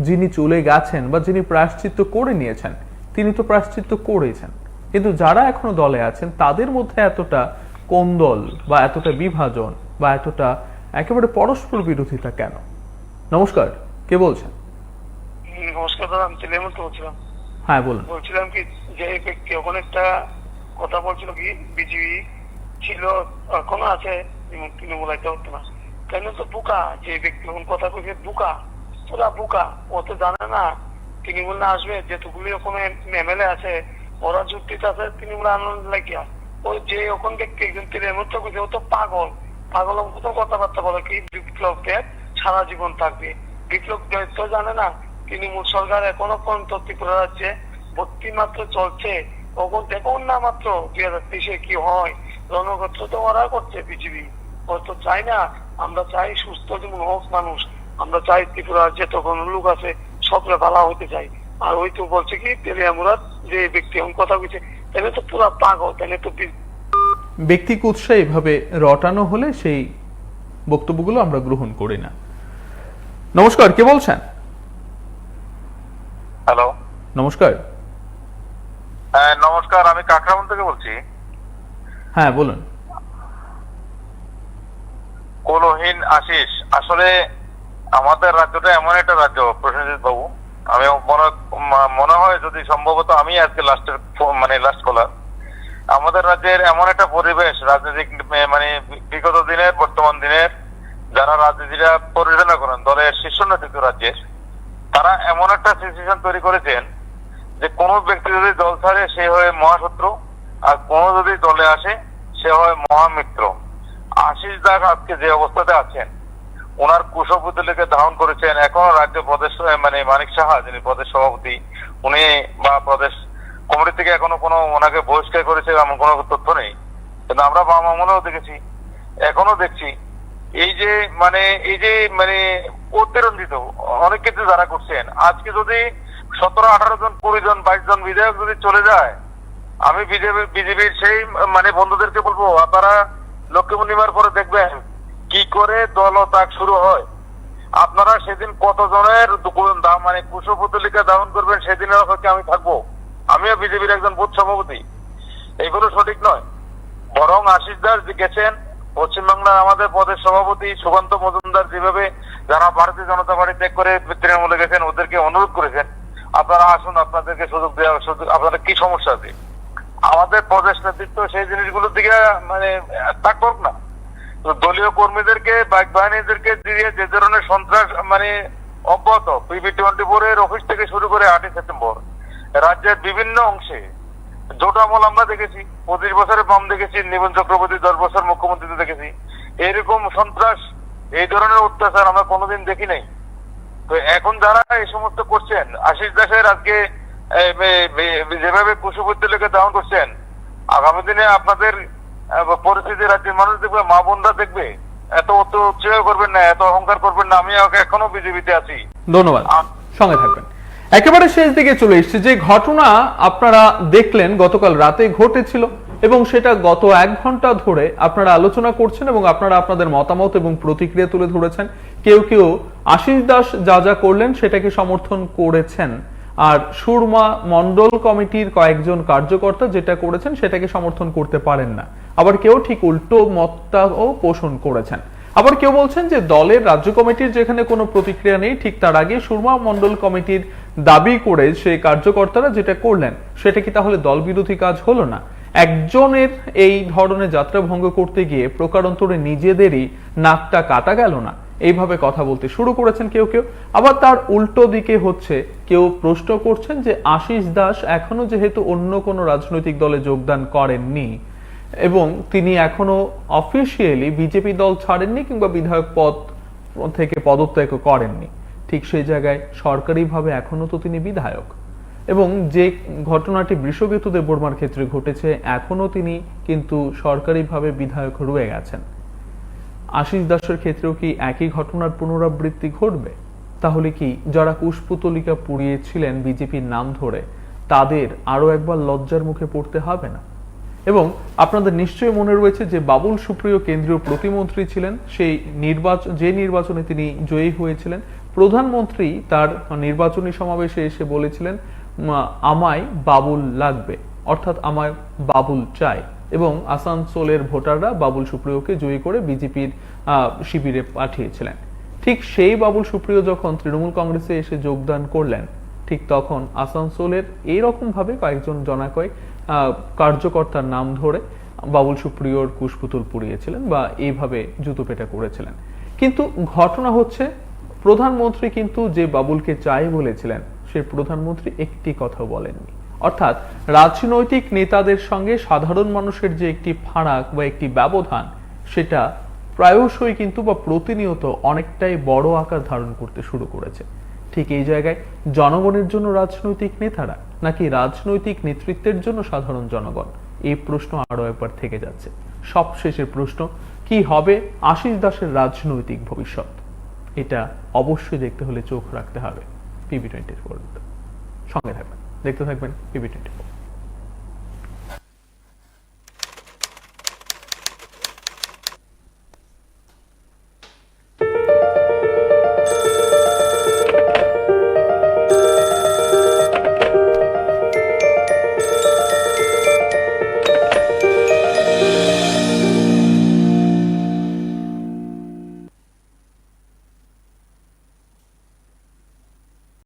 যিনি চলে গেছেন বা যিনি প্রায়শ্চিত্ত করে নিয়েছেন তিনি তো প্রায়শ্চিত্ত করেছেন, কিন্তু যারা এখনো দলে আছেন তাদের মধ্যে এতটা কোন্দল বা এতটা বিভাজন বা এতটা একেবারে পরস্পর বিরোধিতা কেন? নমস্কার, কে বলছেন? নমস্কার দাদা, আমি তেলেমন্ত বলছিলাম। হ্যাঁ বলুন। বলছিলাম কি যে ব্যক্তি ওখানে একটা কথা বলছিল কি বিজেপি ছিল এখনো আছে, তৃণমূল এটা হতো না কেন? তো বুকা যে ব্যক্তি কথা কইছে, বুকা ওরা বুকা, ও তো জানে না তৃণমূল না আসবে, যেটুকুলি ওখানে এমএলএ আছে ওরা যুক্তিতে আছে তৃণমূল আনন্দ লাগিয়া। ও যে ওখান ব্যক্তি একজন তৃণমূল কইছে ও তো পাগল, পাগল মতো কথাবার্তা বলে কি বিপ্লব দেব সারা জীবন থাকবে। বিপ্লব তো জানে না তৃণমূল সরকার এখনো পর্যন্ত ত্রিপুরা রাজ্যে ভর্তি মাত্র চলছে, তখন দেখুন না মাত্র 2023-এ কি হয়। রণক্ষেত্র তো ওরা করছে বিজেপি, ও তো চাই না। আমরা চাই সুস্থ জীবন হোক মানুষ, আমরা চাই ত্রিপুরা রাজ্যে তখন লোক আছে সবরে ভালো হইতে চাই। আর ওই তো বলছে কি তেলিয়ামুরাত যে ব্যক্তি কথা বলছে তাহলে তো পুরা পাগল, তাহলে তো ব্যক্তিক উৎসাহ এভাবে রটানো হলে সেই বক্তব্যগুলো আমরা গ্রহণ করি না। নমস্কার, কে বলছেন? হ্যালো, নমস্কার। হ্যাঁ নমস্কার, আমি কাকরাবন থেকে বলছি। হ্যাঁ বলুন। কলহীন আশিস, আসলে আমাদের রাজ্যটা এমন একটা রাজ্য প্রসেনজিৎ বাবু, আমি মনে হয় যদি সম্ভবত আমি আজকে লাস্ট কলার। আমাদের রাজ্যের এমন একটা পরিবেশ রাজনৈতিক বিগত দিনের বর্তমান দিনের যারা রাজনীতিটা পরিচালনা করেন দলের শীর্ষ নেতৃত্ব রাজ্যের, তারা এমন একটা সিচুয়েশন তৈরি করেছেন যে কোন ব্যক্তি যদি দল ছাড়ে সে হয় মহাশত্রু, আর কোন যদি দলে আসে সে হয় মহামিত্র। আশিস দাস আজকে যে অবস্থাতে আছেন, ওনার কুশপুতলিকে ধারণ করেছেন এখনো রাজ্য প্রদেশ মানিক সাহা যিনি প্রদেশ সভাপতি, উনি বা প্রদেশ কমিটি থেকে এখনো কোনো ওনাকে বহিষ্কার করেছে এমন কোনো তথ্য নেই। কিন্তু আমরা বাম আমলেও দেখেছি, এখনো দেখছি এই যে অতিরঞ্জিত অনেক কিছু যারা করছেন। আজকে যদি 17, 18 জন, 20 জন, 22 জন বিধায়ক যদি চলে যায়, আমি বিজেপির সেই বন্ধুদেরকে বলবো আপনারা লক্ষ্মী পূর্ণিমার পরে দেখবেন কি করে দলত্যাগ শুরু হয়। আপনারা সেদিন কতজনের কুশপুতলিকা দাহন করবেন সেদিনের অপেক্ষা আমি থাকবো। আমিও বিজেপির একজন বুথ সভাপতি, এইগুলো সঠিক নয়। বরং আশিস দাস গেছেন, পশ্চিমবাংলার আমাদের প্রদেশ সভাপতি সুকান্ত মজুমদার যেভাবে যারা ভারতীয় জনতা পার্টি ত্যাগ করে তৃণমূলে গেছেন ওদেরকে অনুরোধ করেছেন আপনারা আসুন, আপনাদেরকে সুযোগ দেওয়া, আপনাদের কি সমস্যা আছে। আমাদের প্রদেশ নেতৃত্ব সেই জিনিসগুলোর দিকে তাক করুক না। দলীয় কর্মীদেরকে বাইক বাহিনীদেরকে দিয়ে যে ধরনের সন্ত্রাস অব্যাহত, PB24-এর অফিস থেকে শুরু করে 8ই সেপ্টেম্বর রাজ্যের বিভিন্ন অংশে জোট আমল আমরা দেখেছি, 25 বছরে বাম দেখেছি, নিবন চক্রবর্তী 10 বছর মুখ্যমন্ত্রীতে দেখেছি। এরকম সন্ত্রাস, এই ধরনের অত্যাচার আমরা কোনোদিন দেখি নাই। তো এখন যারা এই সমস্ত করছেন, আশিস দাসের আজকে যেভাবে কুশপুতলিকে দাহন করছেন, আগামী দিনে আপনাদের পরিস্থিতি রাজ্যের মানুষ দেখবে, মা বোনরা দেখবে। এত উৎসাহ করবেন না, এত অহংকার করবেন না। আমি এখনো বিজেপিতে আছি। ধন্যবাদ, সঙ্গে থাকবেন। একেবারে শেষ দিকে চলে এসেছে। যে ঘটনা আপনারা দেখলেন গতকাল রাতে ঘটেছিল এবং সেটা গত 1 ঘন্টা ধরে আপনারা আলোচনা করছেন এবং আপনারা আপনাদের মতামত এবং প্রতিক্রিয়া তুলে ধরেছেন। কেউ কেউ আশিস দাস যা যা করলেন সেটাকে সমর্থন করেছেন, আর সুরমা মন্ডল কমিটির কয়েকজন কার্যকর্তা যেটা করেছেন সেটাকে সমর্থন করতে পারেন না। আবার কেউ ঠিক উল্টো মতটাও পোষণ করেছেন। আবার কেউ বলছেন যে দলের রাজ্য কমিটির যেখানে কোনো প্রতিক্রিয়া নেই, ঠিক তার আগে সুরমা মন্ডল কমিটির দাবি করে সেই কার্যকর্তারা যেটা করলেন সেটা কি তাহলে দল বিরোধী কাজ হলো না? একজনের এই ধরনের যাত্রা ভঙ্গ করতে গিয়ে প্রকারান্তরে নিজেদেরই নাকটা কাটা গেল না, এইভাবে কথা বলতে শুরু করেছেন কেউ কেউ। আবার তার উল্টো দিকে হচ্ছে কেউ প্রশ্ন করছেন যে আশিস দাস এখনো যেহেতু অন্য কোনো রাজনৈতিক দলে যোগদান করেননি এবং তিনি এখনো অফিসিয়ালি বিজেপি দল ছাড়েননি কিংবা বিধায়ক পদ থেকে পদত্যাগ করেননি, ঠিক সেই জায়গায় সরকারিভাবে এখনো তো তিনি বিধায়ক, এবং যে ঘটনাটি বৃষকেতু দেববর্মার ক্ষেত্রে ঘটেছে এখনো তিনি কিন্তু সরকারিভাবে বিধায়ক রয়ে গেছেন। আশিস দাসের ক্ষেত্রেও কি একই ঘটনার পুনরাবৃত্তি ঘটবে? তাহলে কি যারা কুশপুতলিকা পুড়িয়েছিলেন বিজেপির নাম ধরে তাদের আরো একবার লজ্জার মুখে পড়তে হবে না? এবং আপনাদের নিশ্চয়ই মনে রয়েছে যে বাবুল সুপ্রিয় কেন্দ্রীয় প্রতিমন্ত্রী ছিলেন, সেই নির্বাচনে তিনি জয়ী হয়েছিলেন। প্রধানমন্ত্রী তার নির্বাচনী সমাবেশে এসে বলেছিলেন আমায় বাবুল লাগবে, অর্থাৎ আমায় বাবুল চাই, এবং আসানসোলের ভোটাররা বাবুল সুপ্রিয়কে জয়ী করে বিজেপির শিবিরে পাঠিয়েছিলেন। ঠিক সেই বাবুল সুপ্রিয় যখন তৃণমূল কংগ্রেসে এসে যোগদান করলেন, ঠিক তখন আসানসোলের এইরকম ভাবে কয়েকজন জনাকয়েক কার্যকর্তার নাম ধরে বাবুল সুপ্রিয়র কুশপুতুল পুড়িয়েছিলেন বা এইভাবে জুতো পেটা করেছিলেন। কিন্তু ঘটনা হচ্ছে প্রধানমন্ত্রী কিন্তু যে বাবুলকে চাই বলেছিলেন সেই প্রধানমন্ত্রী একটি কথা বলেননি। অর্থাৎ রাজনৈতিক নেতাদের সঙ্গে সাধারণ মানুষের যে একটি ফারাক বা একটি ব্যবধান, সেটা প্রায়শই কিন্তু বা প্রতিনিয়ত অনেকটাই বড় আকার ধারণ করতে শুরু করেছে। ঠিক এই জায়গায় জনগণের জন্য রাজনৈতিক নেতারা নাকি রাজনৈতিক নেতৃত্বের জন্য সাধারণ জনগণ, এই প্রশ্ন আরো একবার থেকে যাচ্ছে। সবশেষের প্রশ্ন, কি হবে আশিস দাসের রাজনৈতিক ভবিষ্যৎ? এটা অবশ্যই দেখতে হলে চোখ রাখতে হবে PB24। সঙ্গে থাকবেন, দেখতে থাকবেন PB24।